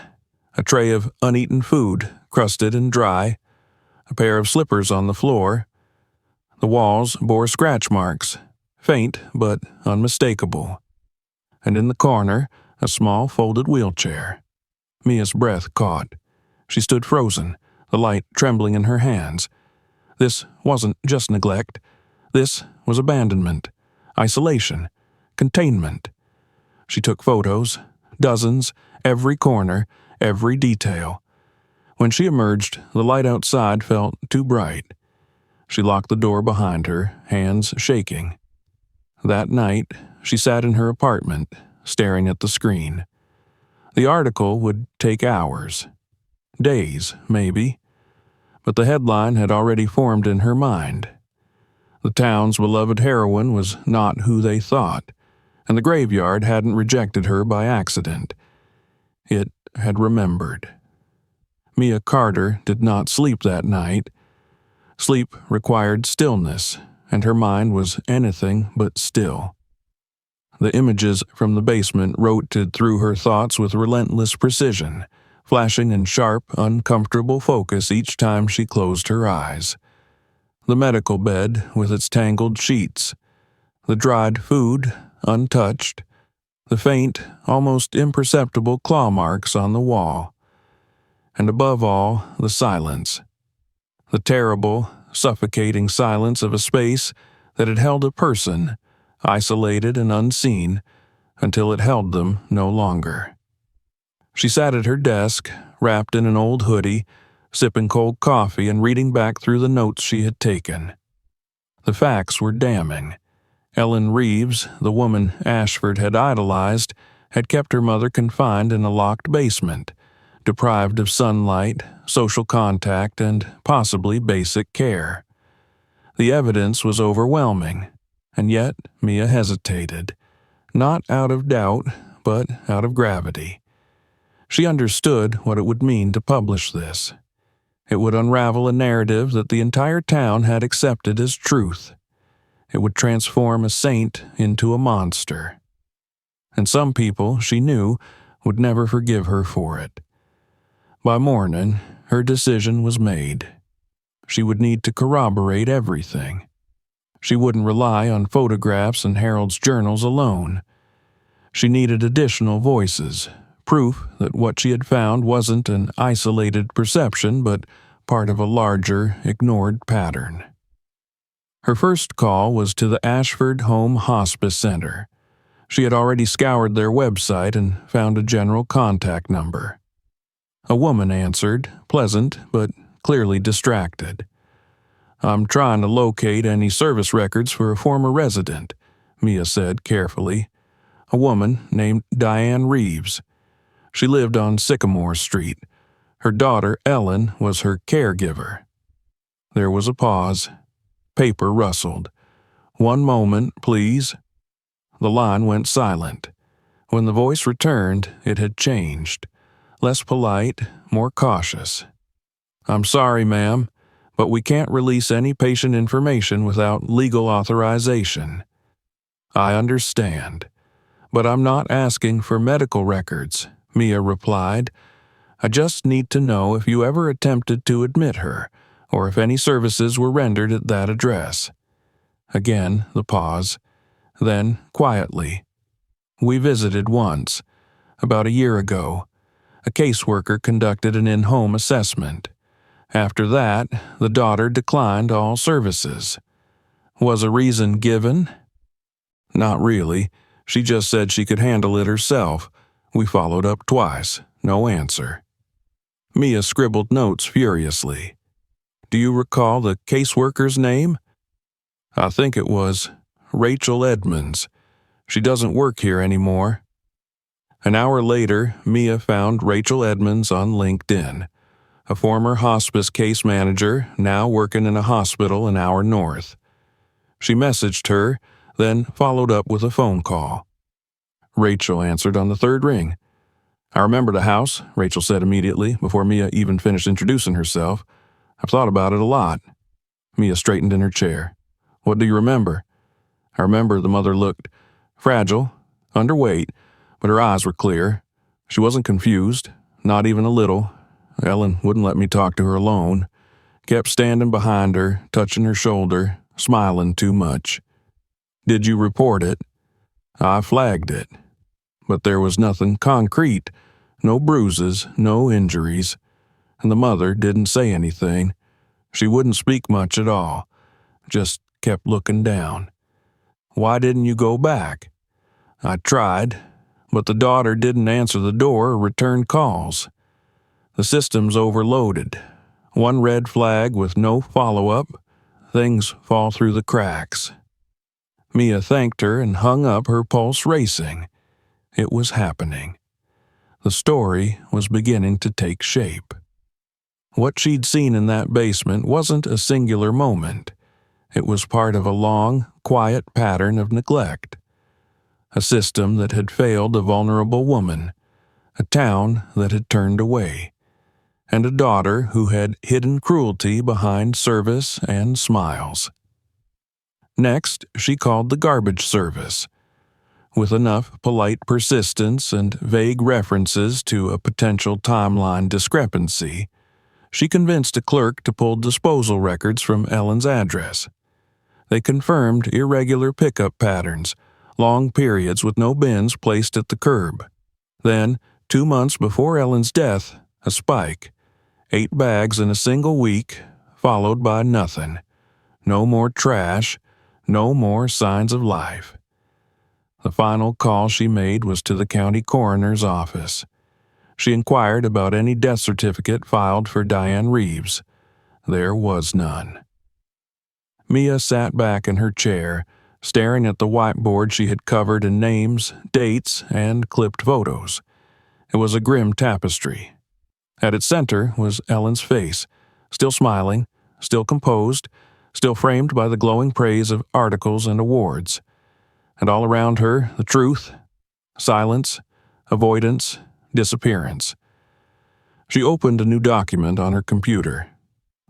a tray of uneaten food, crusted and dry, a pair of slippers on the floor. The walls bore scratch marks, faint but unmistakable. And in the corner, a small folded wheelchair. Mia's breath caught. She stood frozen, the light trembling in her hands. This wasn't just neglect. This was abandonment, isolation, containment. She took photos, dozens, every corner, every detail. When she emerged, the light outside felt too bright. She locked the door behind her, hands shaking. That night, she sat in her apartment, staring at the screen. The article would take hours. Days, maybe. But the headline had already formed in her mind. The town's beloved heroine was not who they thought, and the graveyard hadn't rejected her by accident. It had remembered. Mia Carter did not sleep that night. Sleep required stillness, and her mind was anything but still. The images from the basement rotated through her thoughts with relentless precision, flashing in sharp, uncomfortable focus each time she closed her eyes. The medical bed with its tangled sheets, the dried food, untouched, the faint, almost imperceptible claw marks on the wall, and above all, the silence. The terrible, suffocating silence of a space that had held a person, isolated and unseen, until it held them no longer. She sat at her desk, wrapped in an old hoodie, sipping cold coffee and reading back through the notes she had taken. The facts were damning. Ellen Reeves, the woman Ashford had idolized, had kept her mother confined in a locked basement, deprived of sunlight, social contact, and possibly basic care. The evidence was overwhelming, and yet Mia hesitated, not out of doubt, but out of gravity. She understood what it would mean to publish this. It would unravel a narrative that the entire town had accepted as truth. It would transform a saint into a monster. And some people, she knew, would never forgive her for it. By morning, her decision was made. She would need to corroborate everything. She wouldn't rely on photographs and Harold's journals alone. She needed additional voices, proof that what she had found wasn't an isolated perception but part of a larger, ignored pattern. Her first call was to the Ashford Home Hospice Center. She had already scoured their website and found a general contact number. A woman answered, pleasant but clearly distracted. "I'm trying to locate any service records for a former resident," Mia said carefully. A woman named Diane Reeves. She lived on Sycamore Street. Her daughter, Ellen, was her caregiver. There was a pause. Paper rustled. "One moment, please." The line went silent. When the voice returned, it had changed. Less polite, more cautious. "I'm sorry, ma'am, but we can't release any patient information without legal authorization." "I understand. But I'm not asking for medical records," Mia replied. "I just need to know if you ever attempted to admit her, or if any services were rendered at that address." Again, the pause. Then, quietly, "We visited once. About a year ago. A caseworker conducted an in-home assessment. After that, the daughter declined all services." "Was a reason given?" "Not really. She just said she could handle it herself. We followed up twice. No answer." Mia scribbled notes furiously. "Do you recall the caseworker's name?" "I think it was Rachel Edmonds. She doesn't work here anymore." An hour later, Mia found Rachel Edmonds on LinkedIn, a former hospice case manager now working in a hospital an hour north. She messaged her, then followed up with a phone call. Rachel answered on the third ring. "I remember the house," Rachel said immediately, before Mia even finished introducing herself. "I've thought about it a lot." Mia straightened in her chair. "What do you remember?" "I remember the mother looked fragile, underweight, but her eyes were clear. She wasn't confused, not even a little. Ellen wouldn't let me talk to her alone. Kept standing behind her, touching her shoulder, smiling too much." "Did you report it?" "I flagged it. But there was nothing concrete, no bruises, no injuries. And the mother didn't say anything. She wouldn't speak much at all, just kept looking down." "Why didn't you go back?" "I tried, but the daughter didn't answer the door or return calls. The system's overloaded. One red flag with no follow-up. Things fall through the cracks." Mia thanked her and hung up, her pulse racing. It was happening. The story was beginning to take shape. What she'd seen in that basement wasn't a singular moment. It was part of a long, quiet pattern of neglect. A system that had failed a vulnerable woman, a town that had turned away, and a daughter who had hidden cruelty behind service and smiles. Next, she called the garbage service. With enough polite persistence and vague references to a potential timeline discrepancy, she convinced a clerk to pull disposal records from Ellen's address. They confirmed irregular pickup patterns, long periods with no bins placed at the curb. Then, 2 months before Ellen's death, a spike. 8 bags in a single week, followed by nothing. No more trash, no more signs of life. The final call she made was to the county coroner's office. She inquired about any death certificate filed for Diane Reeves. There was none. Mia sat back in her chair, staring at the whiteboard she had covered in names, dates, and clipped photos. It was a grim tapestry. At its center was Ellen's face, still smiling, still composed, still framed by the glowing praise of articles and awards. And all around her, the truth, silence, avoidance, disappearance. She opened a new document on her computer.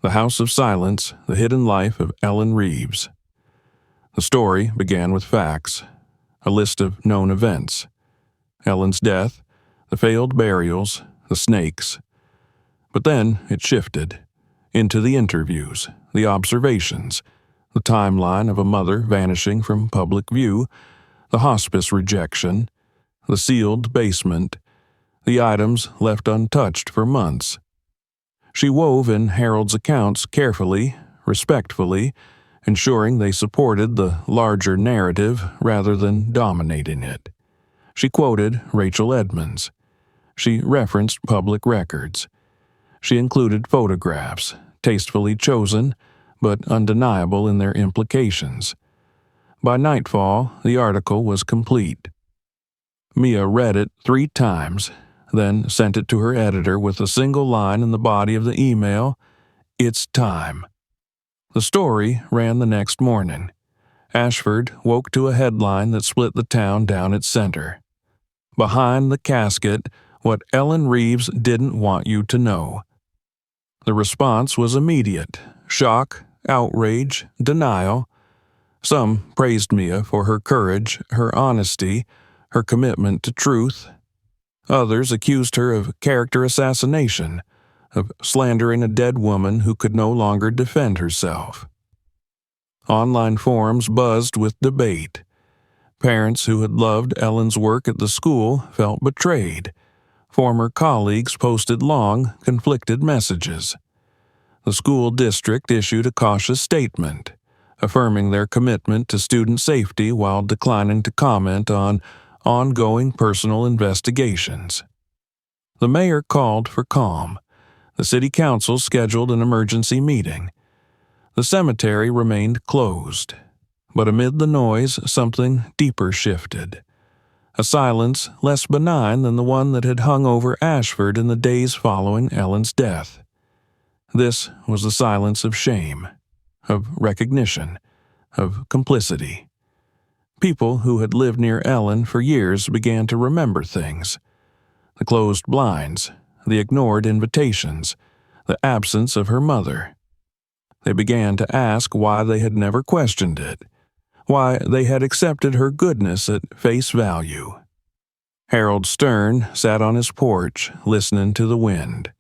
The House of Silence, The Hidden Life of Ellen Reeves. The story began with facts, a list of known events. Ellen's death, the failed burials, the snakes. But then it shifted into the interviews, the observations, the timeline of a mother vanishing from public view, the hospice rejection, the sealed basement, the items left untouched for months. She wove in Harold's accounts carefully, respectfully, ensuring they supported the larger narrative rather than dominating it. She quoted Rachel Edmonds. She referenced public records. She included photographs, tastefully chosen, but undeniable in their implications. By nightfall, the article was complete. Mia read it 3 times, then sent it to her editor with a single line in the body of the email, "It's time." The story ran the next morning. Ashford woke to a headline that split the town down its center. "Behind the casket, what Ellen Reeves didn't want you to know." The response was immediate: shock, outrage, denial. Some praised Mia for her courage, her honesty, her commitment to truth. Others accused her of character assassination, of slandering a dead woman who could no longer defend herself. Online forums buzzed with debate. Parents who had loved Ellen's work at the school felt betrayed. Former colleagues posted long, conflicted messages. The school district issued a cautious statement, affirming their commitment to student safety while declining to comment on ongoing personal investigations. The mayor called for calm. The city council scheduled an emergency meeting. The cemetery remained closed, but amid the noise, something deeper shifted. A silence less benign than the one that had hung over Ashford in the days following Ellen's death. This was the silence of shame, of recognition, of complicity. People who had lived near Ellen for years began to remember things. The closed blinds, the ignored invitations, the absence of her mother. They began to ask why they had never questioned it, why they had accepted her goodness at face value. Harold Stern sat on his porch, listening to the wind.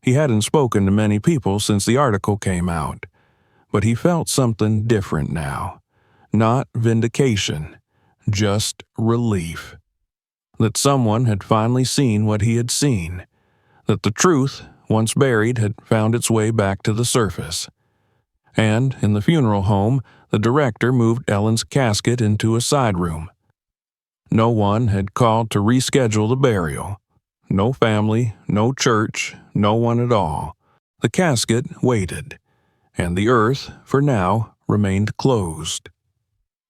He hadn't spoken to many people since the article came out, but he felt something different now. Not vindication, just relief. That someone had finally seen what he had seen. That the truth, once buried, had found its way back to the surface. And, in the funeral home, the director moved Ellen's casket into a side room. No one had called to reschedule the burial. No family, no church, no one at all. The casket waited, and the earth, for now, remained closed.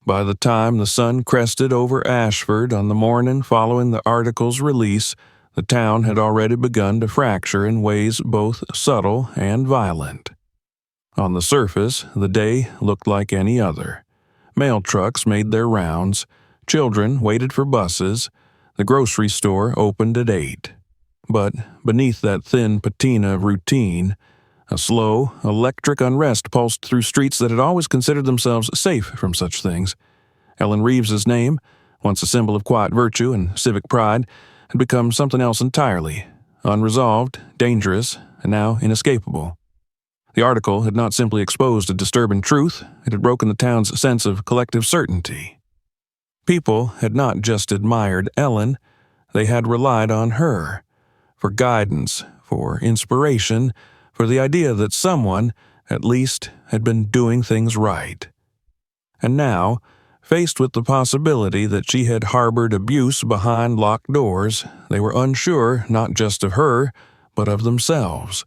By the time the sun crested over Ashford on the morning following the article's release, the town had already begun to fracture in ways both subtle and violent. On the surface, the day looked like any other. Mail trucks made their rounds, children waited for buses, the grocery store opened at 8. But beneath that thin patina of routine, a slow, electric unrest pulsed through streets that had always considered themselves safe from such things. Ellen Reeves's name, once a symbol of quiet virtue and civic pride, had become something else entirely, unresolved, dangerous, and now inescapable. The article had not simply exposed a disturbing truth, it had broken the town's sense of collective certainty. People had not just admired Ellen, they had relied on her, for guidance, for inspiration, for the idea that someone, at least, had been doing things right. And now, faced with the possibility that she had harbored abuse behind locked doors, they were unsure not just of her, but of themselves.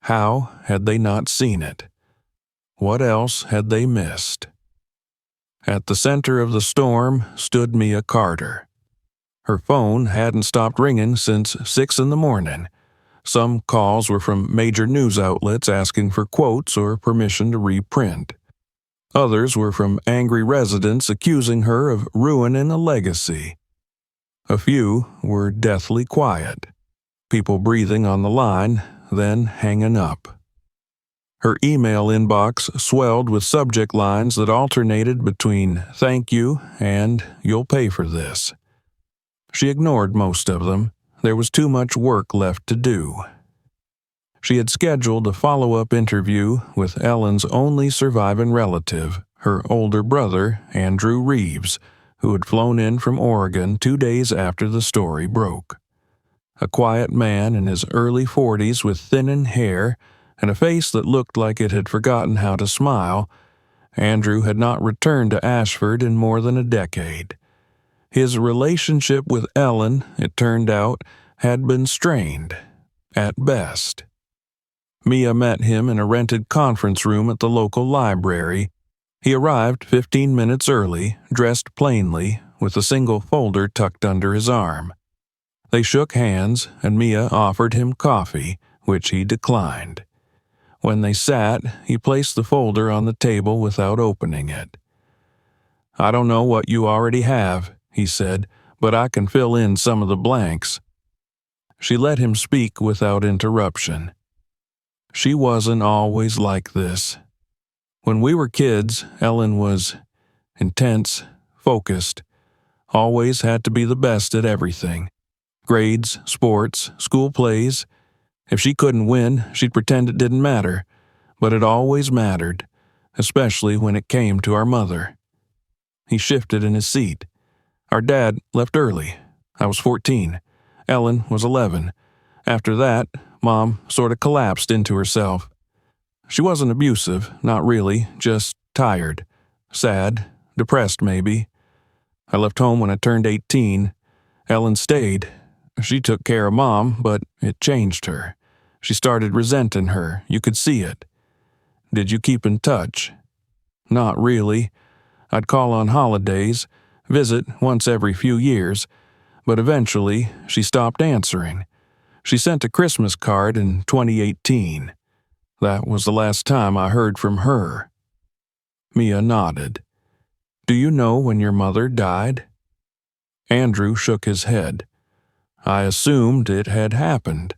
How had they not seen it? What else had they missed? At the center of the storm stood Mia Carter. Her phone hadn't stopped ringing since 6 in the morning. Some calls were from major news outlets asking for quotes or permission to reprint. Others were from angry residents accusing her of ruining a legacy. A few were deathly quiet, people breathing on the line, then hanging up. Her email inbox swelled with subject lines that alternated between "thank you" and "you'll pay for this." She ignored most of them. There was too much work left to do. She had scheduled a follow-up interview with Ellen's only surviving relative, her older brother, Andrew Reeves, who had flown in from Oregon 2 days after the story broke. A quiet man in his early 40s with thinning hair and a face that looked like it had forgotten how to smile, Andrew had not returned to Ashford in more than a decade. His relationship with Ellen, it turned out, had been strained, at best. Mia met him in a rented conference room at the local library. He arrived 15 minutes early, dressed plainly, with a single folder tucked under his arm. They shook hands, and Mia offered him coffee, which he declined. When they sat, he placed the folder on the table without opening it. "I don't know what you already have," he said, "but I can fill in some of the blanks." She let him speak without interruption. She wasn't always like this. When we were kids, Ellen was intense, focused, always had to be the best at everything. Grades, sports, school plays. If she couldn't win, she'd pretend it didn't matter, but it always mattered, especially when it came to our mother. He shifted in his seat. Our dad left early. I was 14. Ellen was 11. After that, Mom sort of collapsed into herself. She wasn't abusive, not really, just tired, sad, depressed maybe. I left home when I turned 18. Ellen stayed. She took care of Mom, but it changed her. She started resenting her. You could see it. Did you keep in touch? Not really. I'd call on holidays, visit once every few years, but eventually she stopped answering. She sent a Christmas card in 2018. That was the last time I heard from her. Mia nodded. "Do you know when your mother died?" Andrew shook his head. "I assumed it had happened.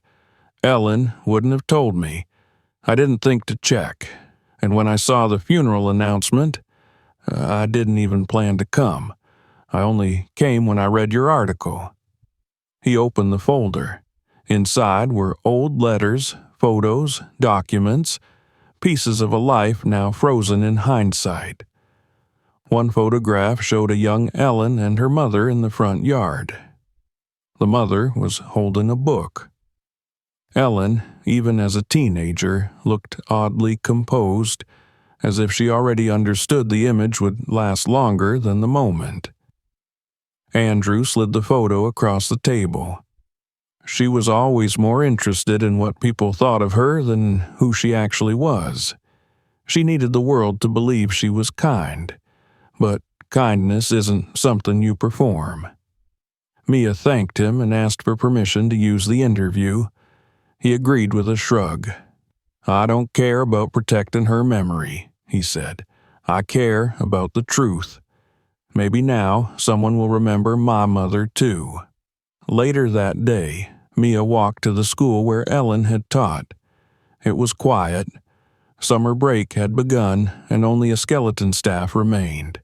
Ellen wouldn't have told me. I didn't think to check, and when I saw the funeral announcement, I didn't even plan to come. I only came when I read your article." He opened the folder. Inside were old letters, photos, documents, pieces of a life now frozen in hindsight. One photograph showed a young Ellen and her mother in the front yard. The mother was holding a book. Ellen, even as a teenager, looked oddly composed, as if she already understood the image would last longer than the moment. Andrew slid the photo across the table. She was always more interested in what people thought of her than who she actually was. She needed the world to believe she was kind, but kindness isn't something you perform. Mia thanked him and asked for permission to use the interview. He agreed with a shrug. "I don't care about protecting her memory," he said. "I care about the truth. Maybe now someone will remember my mother too." Later that day, Mia walked to the school where Ellen had taught. It was quiet. Summer break had begun, and only a skeleton staff remained.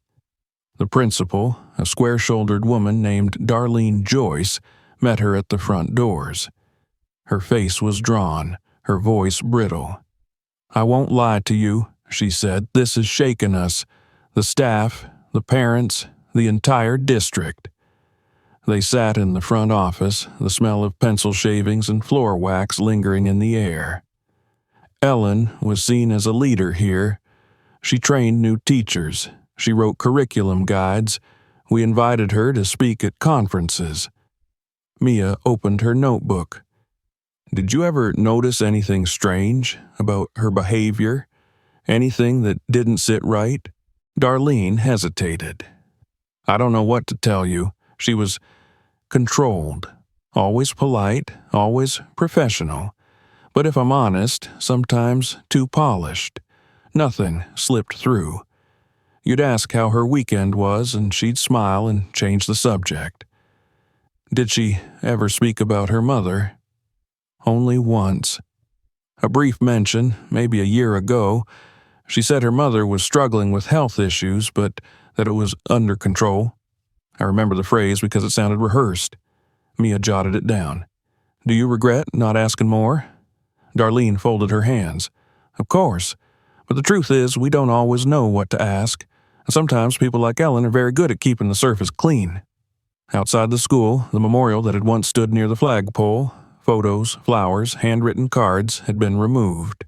The principal, a square-shouldered woman named Darlene Joyce, met her at the front doors. Her face was drawn, her voice brittle. "I won't lie to you," she said. "This has shaken us. The staff, the parents, the entire district." They sat in the front office, the smell of pencil shavings and floor wax lingering in the air. Ellen was seen as a leader here. She trained new teachers. She wrote curriculum guides. We invited her to speak at conferences. Mia opened her notebook. "Did you ever notice anything strange about her behavior? Anything that didn't sit right?" Darlene hesitated. "I don't know what to tell you. She was controlled, always polite, always professional. But if I'm honest, sometimes too polished. Nothing slipped through. You'd ask how her weekend was, and she'd smile and change the subject." Did she ever speak about her mother? Only once. A brief mention, maybe a year ago. She said her mother was struggling with health issues, but that it was under control. I remember the phrase because it sounded rehearsed. Mia jotted it down. Do you regret not asking more? Darlene folded her hands. Of course. But the truth is, we don't always know what to ask. And sometimes people like Ellen are very good at keeping the surface clean. Outside the school, the memorial that had once stood near the flagpole, photos, flowers, handwritten cards had been removed.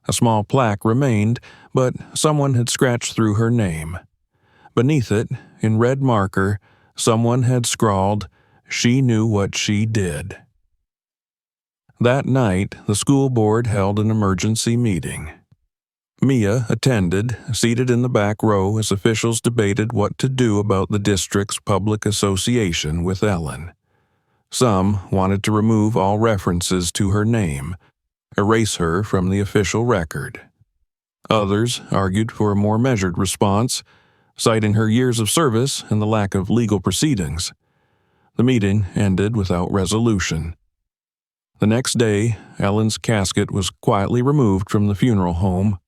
A small plaque remained, but someone had scratched through her name. Beneath it, in red marker, someone had scrawled, "She knew what she did." That night, the school board held an emergency meeting. Mia attended, seated in the back row as officials debated what to do about the district's public association with Ellen. Some wanted to remove all references to her name, erase her from the official record. Others argued for a more measured response, citing her years of service and the lack of legal proceedings. The meeting ended without resolution. The next day, Ellen's casket was quietly removed from the funeral home.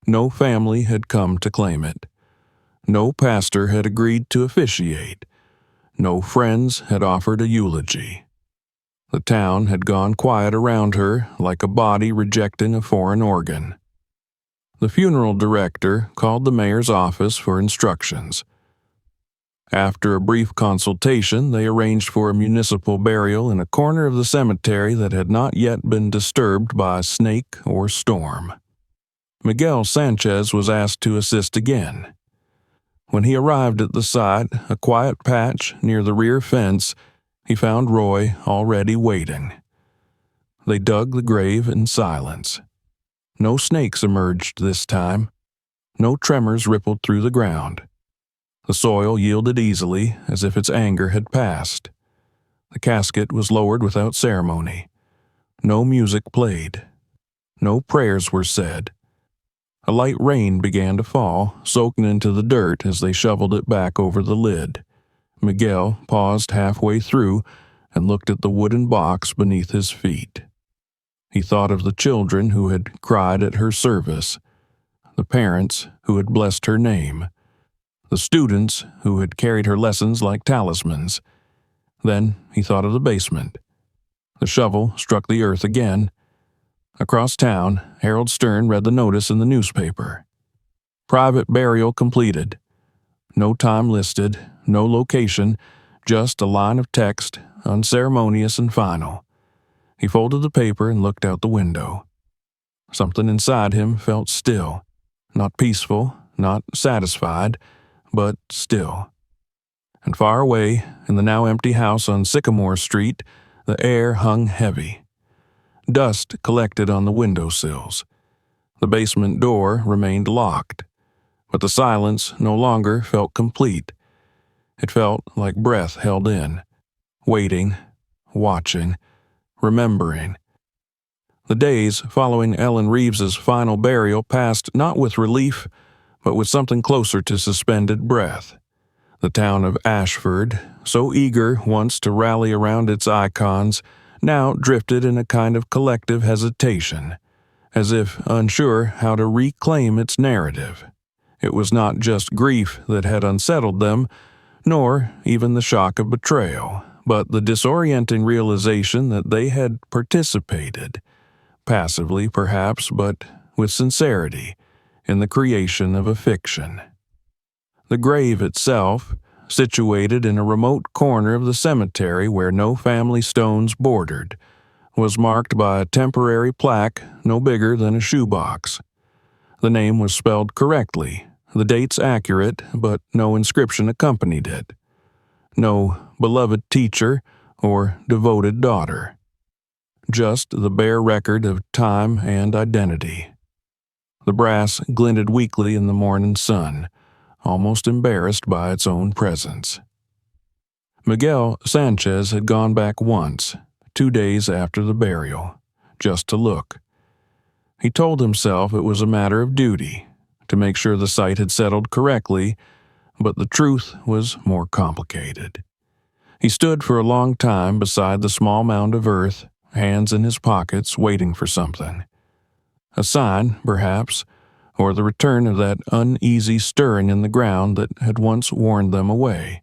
No family had come to claim it. No pastor had agreed to officiate. No friends had offered a eulogy. The town had gone quiet around her, like a body rejecting a foreign organ. The funeral director called the mayor's office for instructions. After a brief consultation, they arranged for a municipal burial in a corner of the cemetery that had not yet been disturbed by snake or storm. Miguel Sanchez was asked to assist again. When he arrived at the site, a quiet patch near the rear fence, he found Roy already waiting. They dug the grave in silence. No snakes emerged this time. No tremors rippled through the ground. The soil yielded easily, as if its anger had passed. The casket was lowered without ceremony. No music played. No prayers were said. A light rain began to fall, soaking into the dirt as they shoveled it back over the lid. Miguel paused halfway through and looked at the wooden box beneath his feet. He thought of the children who had cried at her service, the parents who had blessed her name, the students who had carried her lessons like talismans. Then he thought of the basement. The shovel struck the earth again. Across town, Harold Stern read the notice in the newspaper. Private burial completed. No time listed, no location, just a line of text, unceremonious and final. He folded the paper and looked out the window. Something inside him felt still, not peaceful, not satisfied, but still. And far away, in the now empty house on Sycamore Street, the air hung heavy. Dust collected on the windowsills. The basement door remained locked, but the silence no longer felt complete. It felt like breath held in, waiting, watching, remembering. The days following Ellen Reeves's final burial passed not with relief, but with something closer to suspended breath. The town of Ashford, so eager once to rally around its icons, now drifted in a kind of collective hesitation, as if unsure how to reclaim its narrative. It was not just grief that had unsettled them, nor even the shock of betrayal, but the disorienting realization that they had participated, passively perhaps, but with sincerity, in the creation of a fiction. The grave itself, situated in a remote corner of the cemetery where no family stones bordered, was marked by a temporary plaque no bigger than a shoebox. The name was spelled correctly, the dates accurate, but no inscription accompanied it. No beloved teacher or devoted daughter. Just the bare record of time and identity. The brass glinted weakly in the morning sun, almost embarrassed by its own presence. Miguel Sanchez had gone back once, 2 days after the burial, just to look. He told himself it was a matter of duty, to make sure the site had settled correctly, but the truth was more complicated. He stood for a long time beside the small mound of earth, hands in his pockets, waiting for something. A sign, perhaps, or the return of that uneasy stirring in the ground that had once warned them away.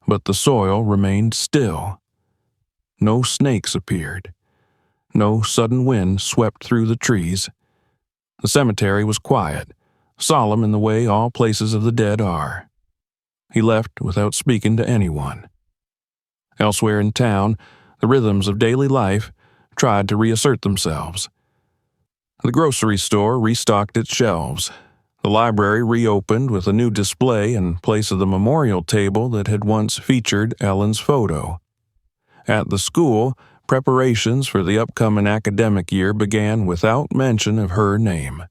But the soil remained still. No snakes appeared. No sudden wind swept through the trees. The cemetery was quiet, solemn in the way all places of the dead are. He left without speaking to anyone. Elsewhere in town, the rhythms of daily life tried to reassert themselves. The grocery store restocked its shelves. The library reopened with a new display in place of the memorial table that had once featured Ellen's photo. At the school, preparations for the upcoming academic year began without mention of her name.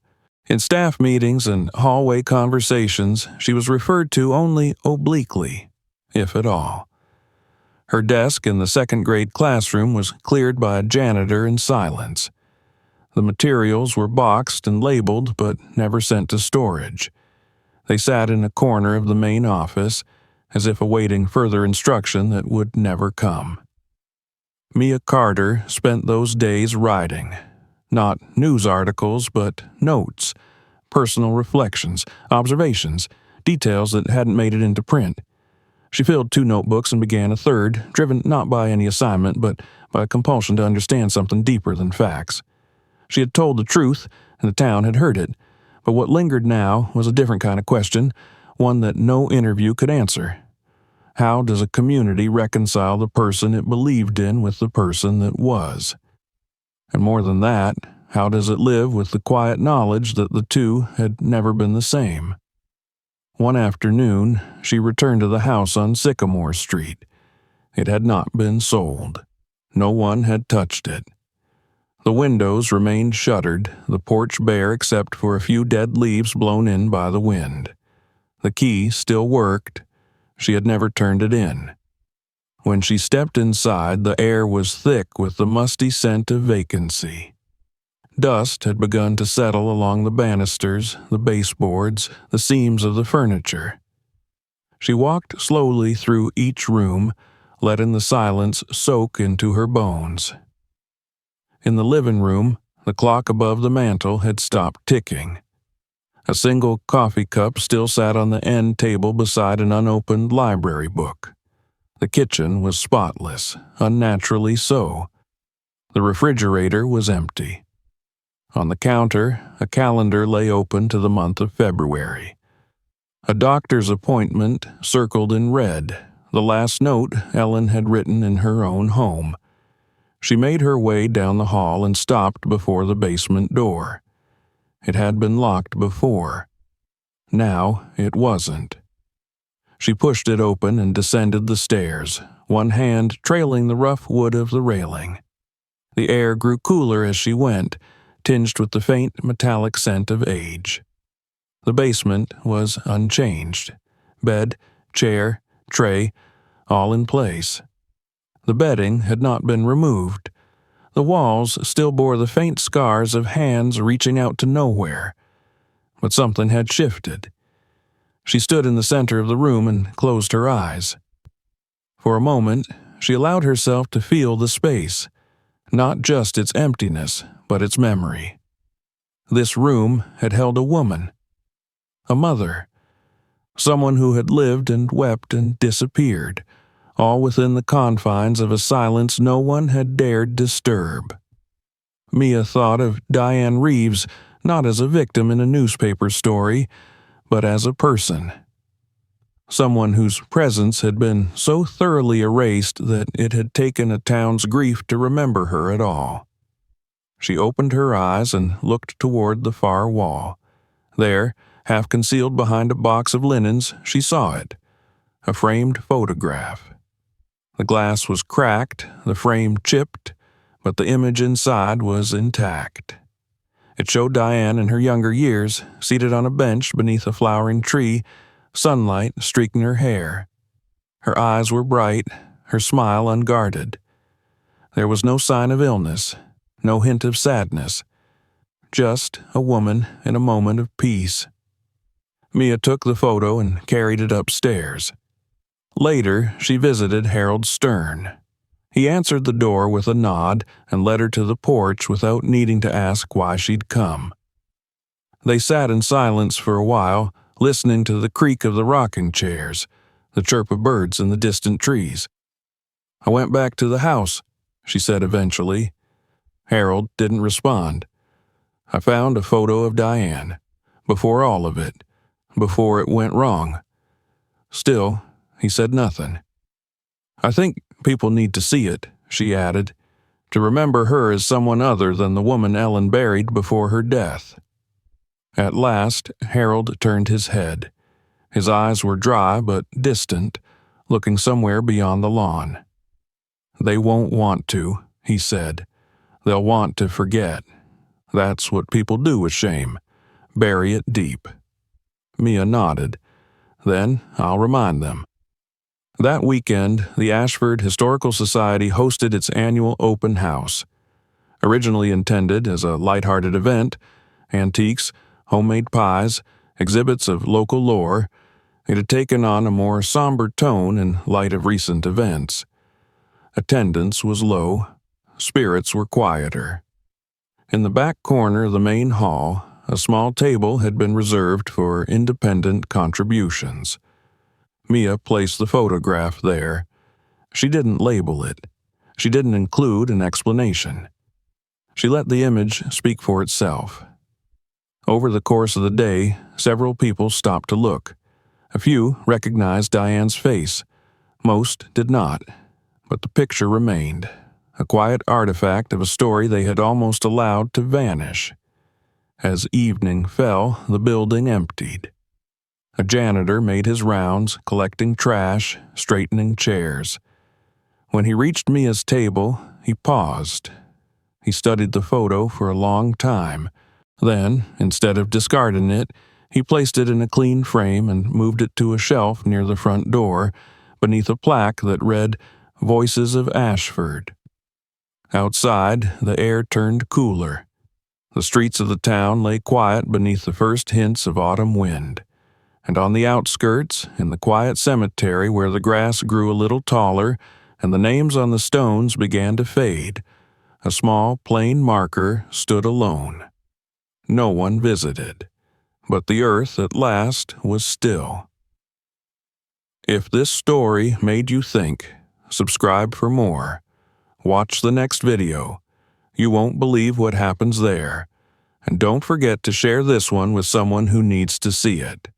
In staff meetings and hallway conversations, she was referred to only obliquely, if at all. Her desk in the second-grade classroom was cleared by a janitor in silence. The materials were boxed and labeled but never sent to storage. They sat in a corner of the main office, as if awaiting further instruction that would never come. Mia Carter spent those days writing. Not news articles, but notes, personal reflections, observations, details that hadn't made it into print. She filled 2 notebooks and began a third, driven not by any assignment, but by a compulsion to understand something deeper than facts. She had told the truth, and the town had heard it, but what lingered now was a different kind of question, one that no interview could answer. How does a community reconcile the person it believed in with the person that was? And more than that, how does it live with the quiet knowledge that the two had never been the same? One afternoon, she returned to the house on Sycamore Street. It had not been sold. No one had touched it. The windows remained shuttered, the porch bare except for a few dead leaves blown in by the wind. The key still worked. She had never turned it in. When she stepped inside, the air was thick with the musty scent of vacancy. Dust had begun to settle along the banisters, the baseboards, the seams of the furniture. She walked slowly through each room, letting the silence soak into her bones. In the living room, the clock above the mantel had stopped ticking. A single coffee cup still sat on the end table beside an unopened library book. The kitchen was spotless, unnaturally so. The refrigerator was empty. On the counter, a calendar lay open to the month of February. A doctor's appointment circled in red, the last note Ellen had written in her own home. She made her way down the hall and stopped before the basement door. It had been locked before. Now it wasn't. She pushed it open and descended the stairs, one hand trailing the rough wood of the railing. The air grew cooler as she went, tinged with the faint metallic scent of age. The basement was unchanged. Bed, chair, tray, all in place. The bedding had not been removed. The walls still bore the faint scars of hands reaching out to nowhere. But something had shifted. She stood in the center of the room and closed her eyes. For a moment, she allowed herself to feel the space, not just its emptiness, but its memory. This room had held a woman, a mother, someone who had lived and wept and disappeared, all within the confines of a silence no one had dared disturb. Mia thought of Diane Reeves not as a victim in a newspaper story, but as a person. Someone whose presence had been so thoroughly erased that it had taken a town's grief to remember her at all. She opened her eyes and looked toward the far wall. There, half concealed behind a box of linens, she saw it, a framed photograph. The glass was cracked, the frame chipped, but the image inside was intact. It showed Diane in her younger years, seated on a bench beneath a flowering tree, sunlight streaking her hair. Her eyes were bright, her smile unguarded. There was no sign of illness, no hint of sadness, just a woman in a moment of peace. Mia took the photo and carried it upstairs. Later, she visited Harold Stern. He answered the door with a nod and led her to the porch without needing to ask why she'd come. They sat in silence for a while, listening to the creak of the rocking chairs, the chirp of birds in the distant trees. "I went back to the house," she said eventually. Harold didn't respond. "I found a photo of Diane, before all of it, before it went wrong." Still, he said nothing. "I think people need to see it," she added, "to remember her as someone other than the woman Ellen buried before her death." At last, Harold turned his head. His eyes were dry but distant, looking somewhere beyond the lawn. "They won't want to," he said. "They'll want to forget. That's what people do with shame. Bury it deep." Mia nodded. "Then I'll remind them." That weekend, the Ashford Historical Society hosted its annual open house. Originally intended as a lighthearted event, antiques, homemade pies, exhibits of local lore, it had taken on a more somber tone in light of recent events. Attendance was low. Spirits were quieter. In the back corner of the main hall, a small table had been reserved for independent contributions. Mia placed the photograph there. She didn't label it. She didn't include an explanation. She let the image speak for itself. Over the course of the day, several people stopped to look. A few recognized Diane's face. Most did not, but the picture remained, a quiet artifact of a story they had almost allowed to vanish. As evening fell, the building emptied. A janitor made his rounds, collecting trash, straightening chairs. When he reached Mia's table, he paused. He studied the photo for a long time. Then, instead of discarding it, he placed it in a clean frame and moved it to a shelf near the front door, beneath a plaque that read, "Voices of Ashford." Outside, the air turned cooler. The streets of the town lay quiet beneath the first hints of autumn wind. And on the outskirts, in the quiet cemetery where the grass grew a little taller and the names on the stones began to fade, a small plain marker stood alone. No one visited, but the earth at last was still. If this story made you think, subscribe for more. Watch the next video. You won't believe what happens there. And don't forget to share this one with someone who needs to see it.